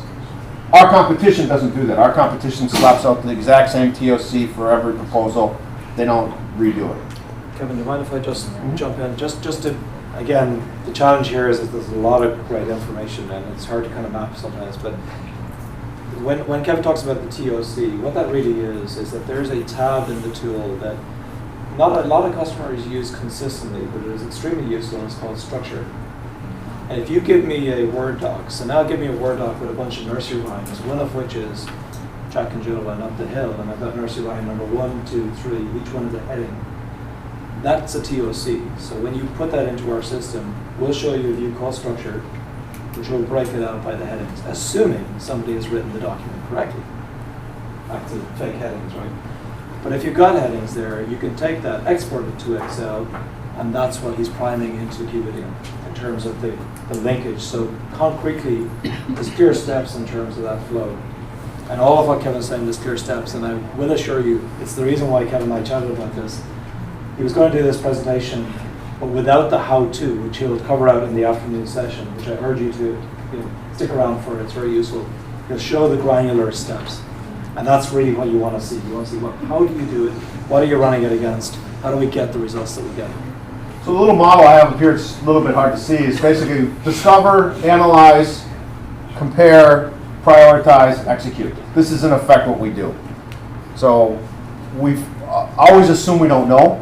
Our competition doesn't do that. Our competition slaps out the exact same TOC for every proposal. They don't redo it. Kevin, do you mind if I just jump in? Just to, again, the challenge here is that there's a lot of great information and it's hard to kind of map sometimes, but when Kevin talks about the TOC, what that really is that there's a tab in the tool that not a lot of customers use consistently, but it is extremely useful, and it's called structure. And if you give me a Word doc, so now give me a Word doc with a bunch of nursery rhymes, one of which is Jack and Jill went up the hill, and I've got nursery rhyme number 1, 2, 3, each one is a heading. That's a TOC. So when you put that into our system, we'll show you a view called structure, which will break it out by the headings, assuming somebody has written the document correctly. Back to fake headings, right? But if you've got headings there, you can take that, export it to Excel, and that's what he's priming into QVidian in terms of the linkage. So concretely, there's clear steps in terms of that flow. And all of what Kevin's saying is clear steps, and I will assure you, it's the reason why Kevin and I chatted about this. He was going to do this presentation, but without the how-to, which he'll cover out in the afternoon session, which I urge you to stick around for. It's very useful. He'll show the granular steps. And that's really what you want to see. You want to see, how do you do it? What are you running it against? How do we get the results that we get? So the little model I have up here, it's a little bit hard to see, is basically discover, analyze, compare, prioritize, execute. This is in effect what we do. So we've always assume we don't know,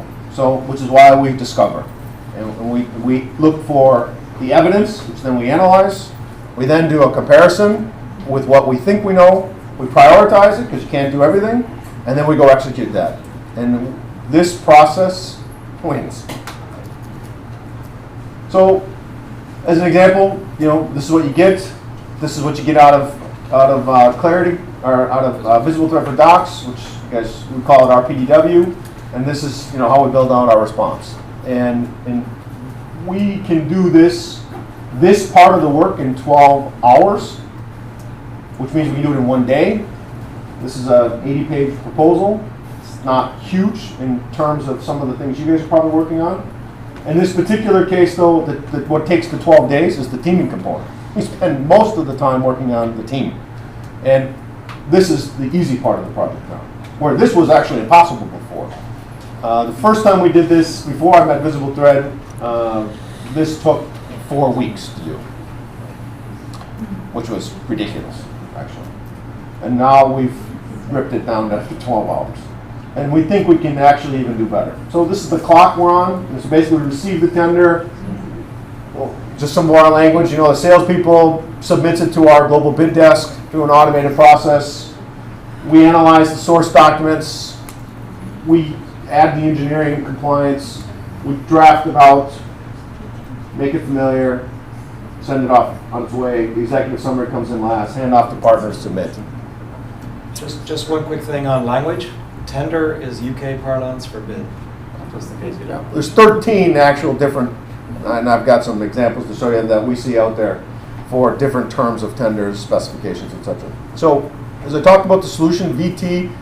which is why we discover. And we look for the evidence, which then we analyze. We then do a comparison with what we think we know. We prioritize it, because you can't do everything. And then we go execute that. And this process wins. So, as an example, this is what you get. This is what you get out of Clarity, or out of VisibleThread for Docs, which we call it our PDW. And this is how we build out our response. And we can do this part of the work in 12 hours, which means we can do it in one day. This is an 80-page proposal. It's not huge in terms of some of the things you guys are probably working on. In this particular case, though, what takes the 12 days is the teaming component. We spend most of the time working on the team. And this is the easy part of the project now, where this was actually impossible before. The first time we did this, before I met VisibleThread, this took 4 weeks to do, which was ridiculous, actually. And now we've ripped it down to 12 hours. And we think we can actually even do better. So this is the clock we're on. This is basically we receive the tender. Well, just some more language. You know, the salespeople submits it to our global bid desk through an automated process. We analyze the source documents. We add the engineering and compliance. We draft it out, make it familiar, send it off on its way. The executive summary comes in last. Hand off to partners, submit. Just one quick thing on language. Tender is UK parlance for bid. Just in case you don't. There's 13 actual different, and I've got some examples to show you that we see out there for different terms of tenders, specifications, etc. So, as I talked about the solution, VT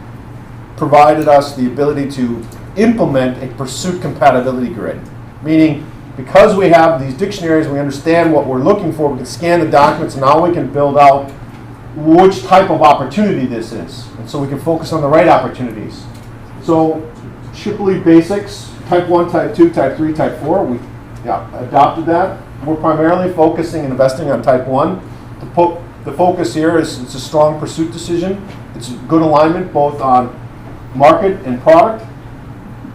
provided us the ability to implement a pursuit compatibility grid. Meaning, because we have these dictionaries, we understand what we're looking for, we can scan the documents, and now we can build out which type of opportunity this is. And so we can focus on the right opportunities. So, Shipley basics, type 1, type 2, type 3, type 4, we adopted that. We're primarily focusing and investing on type 1. The focus here is it's a strong pursuit decision. It's a good alignment both on market and product,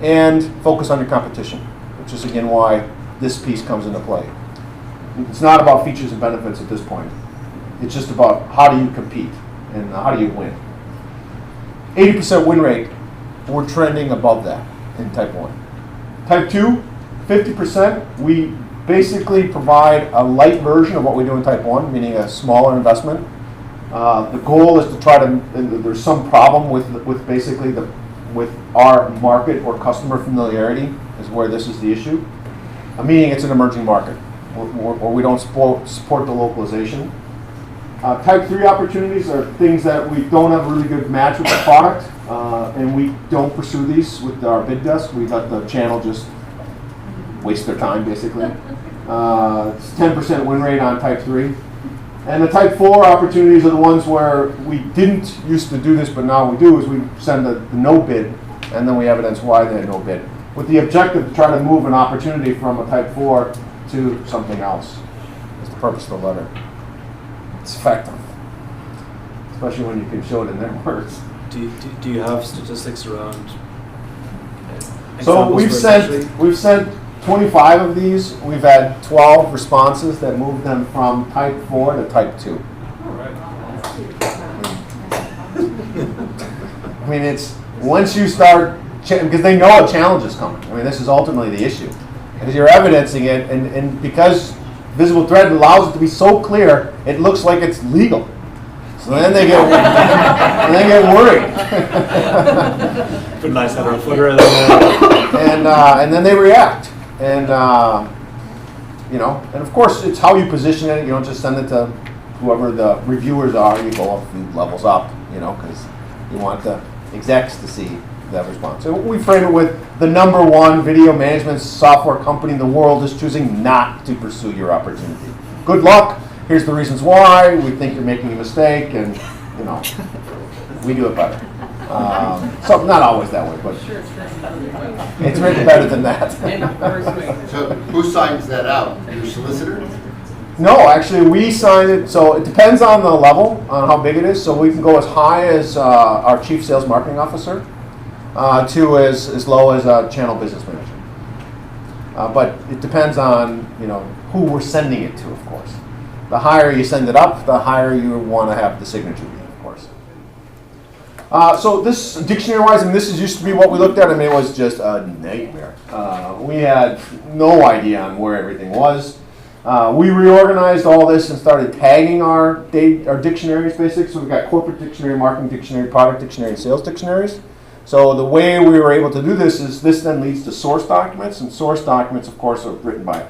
and focus on your competition, which is again why this piece comes into play. It's not about features and benefits at this point. It's just about how do you compete and how do you win. 80% win rate, we're trending above that in type 1. Type 2, 50%, we basically provide a light version of what we do in type 1, meaning a smaller investment. The goal is to try to, there's some problem with basically with our market or customer familiarity is where this is the issue. Meaning it's an emerging market or we don't support the localization. Type 3 opportunities are things that we don't have a really good match with the product, and we don't pursue these with our bid desk. We let the channel just waste their time, basically. It's 10% win rate on type 3. And the type 4 opportunities are the ones where we didn't used to do this, but now we do, is we send the no bid, and then we evidence why they had no bid, with the objective to try to move an opportunity from a type 4 to something else. That's the purpose of the letter. It's effective, especially when you can show it in their words. Do you have statistics around? So we've sent 25 of these. We've had 12 responses that moved them from type 4 to type 2. I mean, it's once you start, because they know a challenge is coming. I mean, this is ultimately the issue. Because you're evidencing it, and because VisibleThread allows it to be so clear, it looks like it's legal. So then they get, worried. Put a nice header and footer in and then they react. And and of course it's how you position it. You don't just send it to whoever the reviewers are. You go a few levels up, because you want the execs to see that response. So we frame it with the number one video management software company in the world is choosing not to pursue your opportunity. Good luck. Here's the reasons why. We think you're making a mistake, and we do it better. So not always that way, but it's written better than that. So who signs that out? Your solicitor? No, actually, we sign it. So it depends on the level, on how big it is. So we can go as high as our chief sales marketing officer to as low as a channel business manager. But it depends on who we're sending it to, of course. The higher you send it up, the higher you want to have the signature be, of course. So this dictionary-wise, this used to be what we looked at. It was just a nightmare. We had no idea on where everything was. We reorganized all this and started tagging our dictionaries, basically. So we've got corporate dictionary, marketing dictionary, product dictionary, and sales dictionaries. So the way we were able to do this is this then leads to source documents, and source documents, of course, are written by,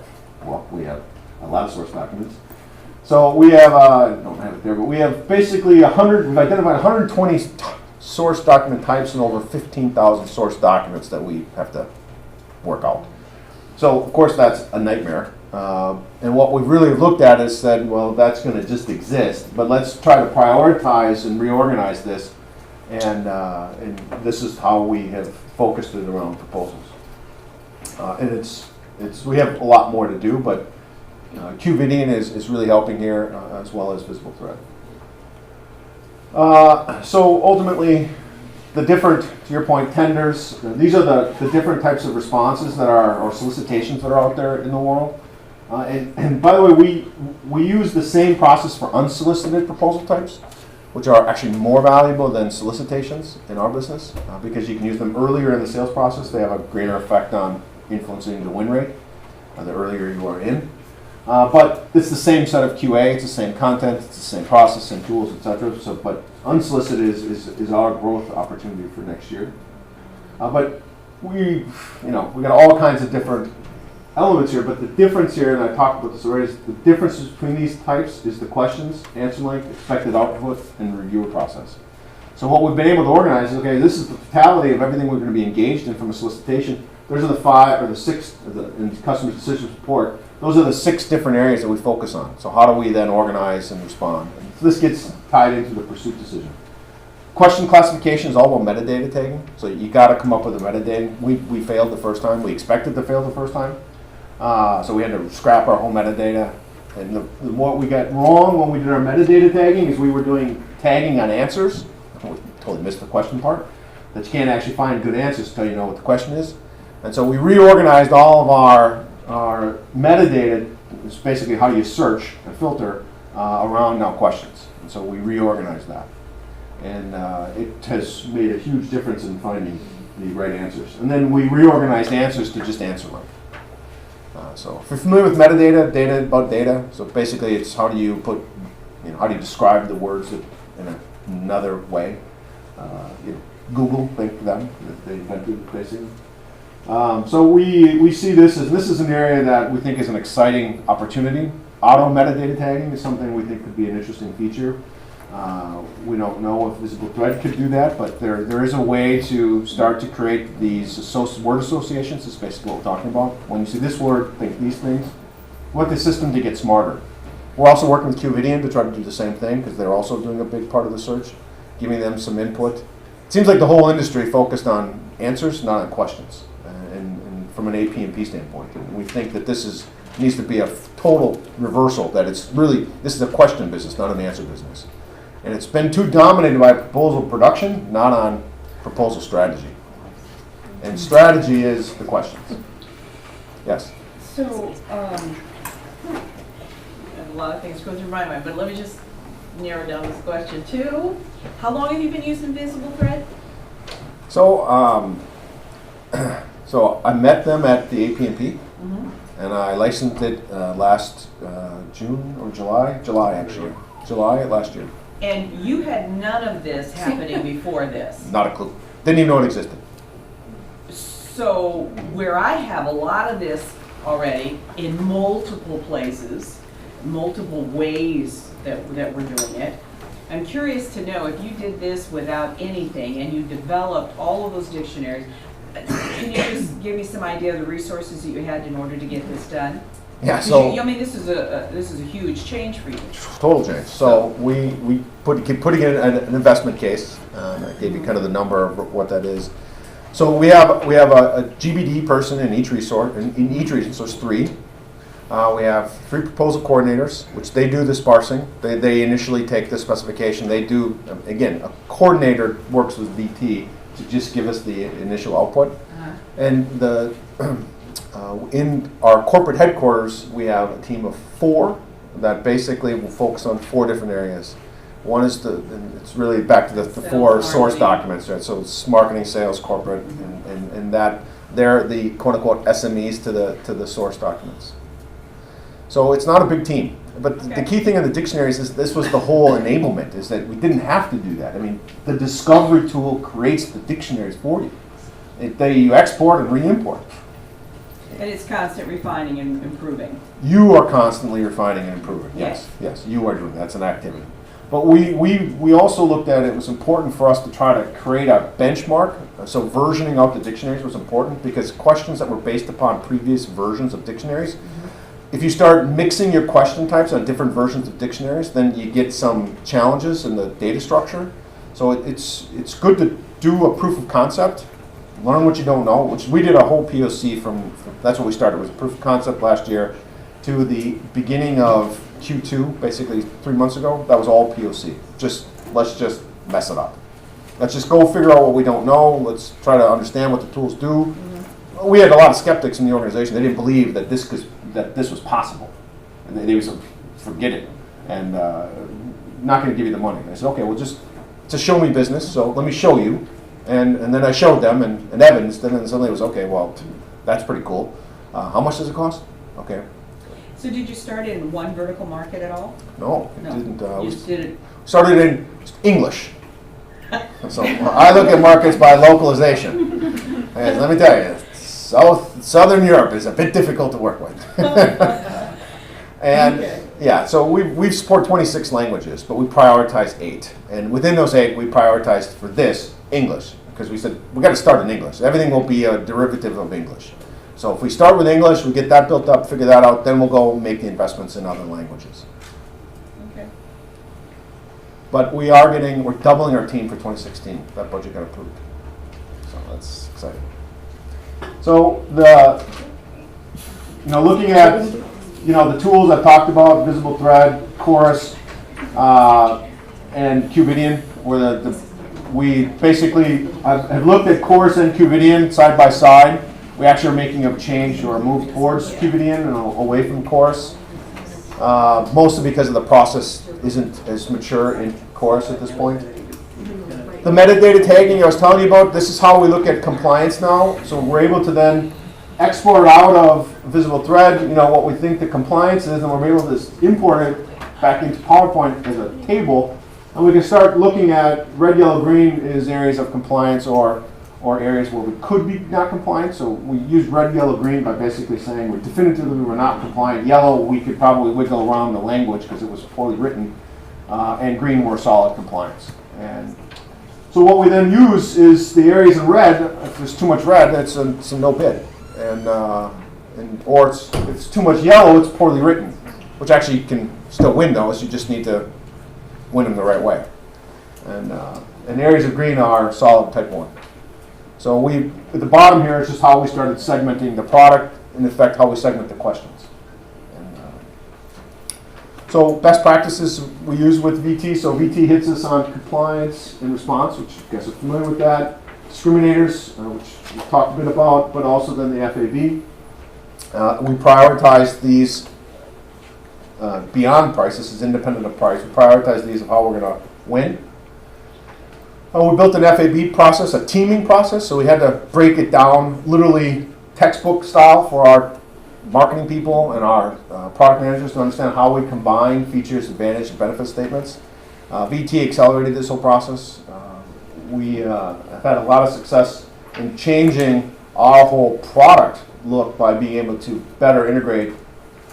we have a lot of source documents. So we have, don't have it there, but we have basically we've identified 120 source document types and over 15,000 source documents that we have to work out. So, of course, that's a nightmare. And what we've really looked at is said, well, that's going to just exist, but let's try to prioritize and reorganize this. And this is how we have focused it around proposals. And we have a lot more to do, but QVidian is really helping here, as well as VisibleThread. So ultimately, to your point, tenders, these are the different types of responses that are, or solicitations that are out there in the world. And by the way, we use the same process for unsolicited proposal types, which are actually more valuable than solicitations in our business, because you can use them earlier in the sales process. They have a greater effect on influencing the win rate the earlier you are in. But it's the same set of QA, it's the same content, it's the same process, same tools, etc. So, but unsolicited is our growth opportunity for next year. But we got all kinds of different elements here. But the difference here, and I talked about this already, is the difference between these types is the questions, answer length, expected output, and reviewer process. So what we've been able to organize is, okay, this is the totality of everything we're going to be engaged in from a solicitation. Those are the 5 or the 6 in customer decision support. Those are the 6 different areas that we focus on. So how do we then organize and respond? And so this gets tied into the pursuit decision. Question classification is all about metadata tagging. So you got to come up with a metadata. We failed the first time. We expected to fail the first time. So we had to scrap our whole metadata. And what we got wrong when we did our metadata tagging is we were doing tagging on answers. We totally missed the question part. That you can't actually find good answers until you know what the question is. And so we reorganized all of our metadata, is basically how you search and filter around now questions. And so we reorganized that. And it has made a huge difference in finding the right answers. And then we reorganized answers to just answer length. So if you're familiar with metadata, data about data, so basically it's how do you put, how do you describe the words in another way? Google, think them, they invented basically. So we see this is an area that we think is an exciting opportunity. Auto metadata tagging is something we think could be an interesting feature. We don't know if VisibleThread could do that, but there is a way to start to create these word associations. That's basically what we're talking about. When you see this word, think these things. We want the system to get smarter. We're also working with QVidian to try to do the same thing because they're also doing a big part of the search, giving them some input. It seems like the whole industry focused on answers, not on questions, and from an AP&P standpoint. And we think that this needs to be a total reversal, that this is a question business, not an answer business. And it's been too dominated by proposal production, not on proposal strategy. And strategy is the questions. Yes? So, a lot of things go through my mind, but let me just narrow down this question too. How long have you been using VisibleThread? So, so I met them at the AP&P, and I licensed it last June or July last year. And you had none of this happening before this? Not a clue. Didn't even know it existed. So where I have a lot of this already in multiple places, multiple ways that we're doing it, I'm curious to know if you did this without anything and you developed all of those dictionaries, can you just give me some idea of the resources that you had in order to get this done? Yeah, so this is a huge change for you. Total change. So we keep putting in an investment case. I gave you kind of the number of what that is. So we have a GBD person in each resource. In each region, so it's 3. We have 3 proposal coordinators, which they do the sparsing. They initially take the specification. They do, again, a coordinator works with VT to just give us the initial output. And in our corporate headquarters, we have a team of 4 that basically will focus on 4 different areas. One is it's really back to the 4 source documents, right? So it's marketing, sales, corporate, and that they're the quote-unquote SMEs to the source documents. So it's not a big team. But the key thing in the dictionaries is this was the whole enablement, is that we didn't have to do that. I mean, the discovery tool creates the dictionaries for you. You export and re-import. And it's constant refining and improving. You are constantly refining and improving. Yes, you are doing that. That's an activity. But we also looked at it was important for us to try to create a benchmark. So versioning out the dictionaries was important because questions that were based upon previous versions of dictionaries, if you start mixing your question types on different versions of dictionaries, then you get some challenges in the data structure. So it's good to do a proof of concept. Learn what you don't know, which we did a whole POC from that's what we started, was a proof of concept last year to the beginning of Q2, basically 3 months ago. That was all POC. Just let's just mess it up. Let's just go figure out what we don't know. Let's try to understand what the tools do. We had a lot of skeptics in the organization. They didn't believe that this was possible. And they would say, forget it. And not going to give you the money. And I said, okay, well, it's a show me business, so let me show you. And then I showed them and evidenced, and then suddenly it was, okay, well, that's pretty cool. How much does it cost? Okay. So did you start in one vertical market at all? No, it didn't. You just did it. Started in English. So I look at markets by localization. And let me tell you, Southern Europe is a bit difficult to work with. And Okay. yeah, so we support 26 languages, but we prioritize 8. And within those 8, we prioritized for this English, because we said we got to start in English. Everything will be a derivative of English. So if we start with English, we get that built up, figure that out, then we'll go make the investments in other languages. Okay. But we're doubling our team for 2016. That budget got approved. So that's exciting. So looking at, the tools I talked about, VisibleThread, Chorus, and Qvidian, where we basically have looked at Chorus and Qvidian side by side. We actually are making a change or a move towards Qvidian and away from Chorus, mostly because of the process isn't as mature in Chorus at this point. The metadata tagging I was telling you about, this is how we look at compliance now. So we're able to then export out of VisibleThread, what we think the compliance is, and we're able to import it back into PowerPoint as a table, and we can start looking at red, yellow, green is areas of compliance or areas where we could be not compliant. So we use red, yellow, green by basically saying we definitively were not compliant. Yellow, we could probably wiggle around the language because it was poorly written, and green were solid compliance. And so what we then use is the areas in red. If there's too much red, it's a no bid. Or if it's too much yellow, it's poorly written, which actually you can still win those. You just need to win them the right way. And areas of green are solid type 1. So at the bottom here is just how we started segmenting the product, in effect how we segment the questions. So best practices we use with VT. So VT hits us on compliance and response, which I guess are familiar with that. Discriminators, which we've talked a bit about, but also then the FAB. We prioritize these beyond price. This is independent of price. We prioritize these of how we're going to win. We built an FAB process, a teaming process, so we had to break it down literally textbook style for our marketing people and our product managers to understand how we combine features, advantage, and benefit statements. VT accelerated this whole process. We have had a lot of success in changing our whole product look by being able to better integrate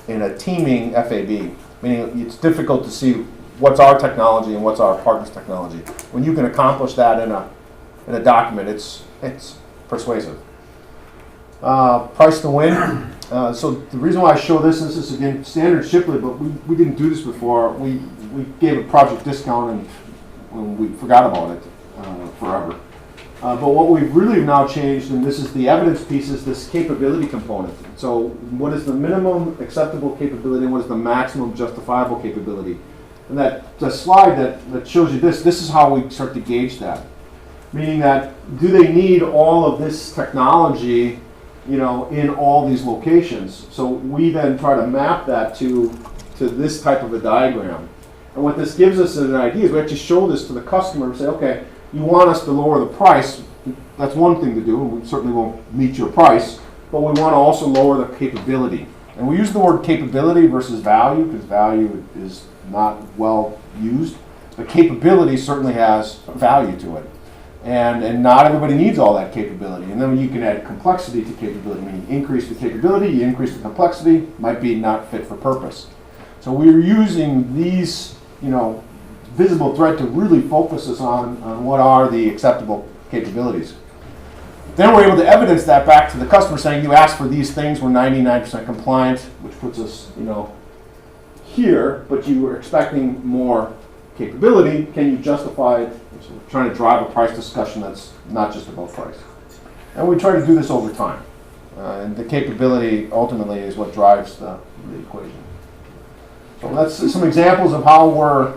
in a teaming FAB, meaning it's difficult to see what's our technology and what's our partner's technology. When you can accomplish that in a document, it's persuasive. Price to win. So the reason why I show this is again standard Shipley, but we didn't do this before. We gave a project discount and we forgot about it forever. But what we've really now changed, and this is the evidence piece, is this capability component. So what is the minimum acceptable capability and what is the maximum justifiable capability? And the slide that shows you this is how we start to gauge that. Meaning that, do they need all of this technology, in all these locations? So we then try to map that to this type of a diagram. And what this gives us an idea is we actually show this to the customer and say, okay, you want us to lower the price. That's one thing to do, and we certainly won't meet your price, but we want to also lower the capability. And we use the word capability versus value, because value is not well used. But capability certainly has value to it. And not everybody needs all that capability. And then you can add complexity to capability. Meaning you increase the capability, you increase the complexity, might be not fit for purpose. So we're using these, VisibleThread to really focus us on what are the acceptable capabilities. Then we're able to evidence that back to the customer saying, you asked for these things, we're 99% compliant, which puts us, here, but you were expecting more capability. Can you justify it? So we're trying to drive a price discussion that's not just about price. And we try to do this over time. And the capability ultimately is what drives the equation. So that's some examples of how we're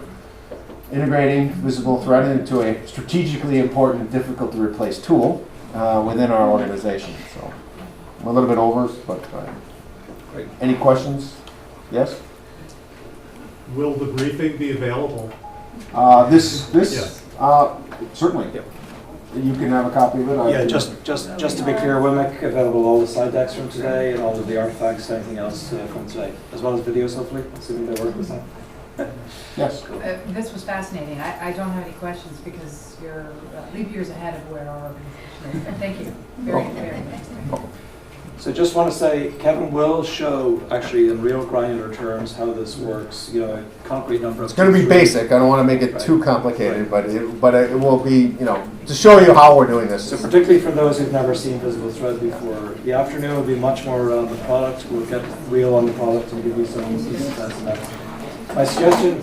integrating VisibleThread into a strategically important and difficult to replace tool within our organization. So I'm a little bit over, but Great. any questions? Yes? Will the briefing be available? Certainly. You can have a copy of it. Yeah, just to be clear, we'll make available all the slide decks from today and all of the artifacts, anything else from today, as well as videos, hopefully, assuming they work with that. Yes. This was fascinating. I don't have any questions because you're leap years ahead of where our organization is. But thank you. Very, very interesting. So just want to say, Kevin will show actually in real granular terms how this works, you know, a concrete number of. It's going to be basic. I don't want to make it too complicated, but it will be, to show you how we're doing this. So particularly for those who've never seen VisibleThread before, the afternoon will be much more around the product. We'll get real on the product and give you some pieces of that. My suggestion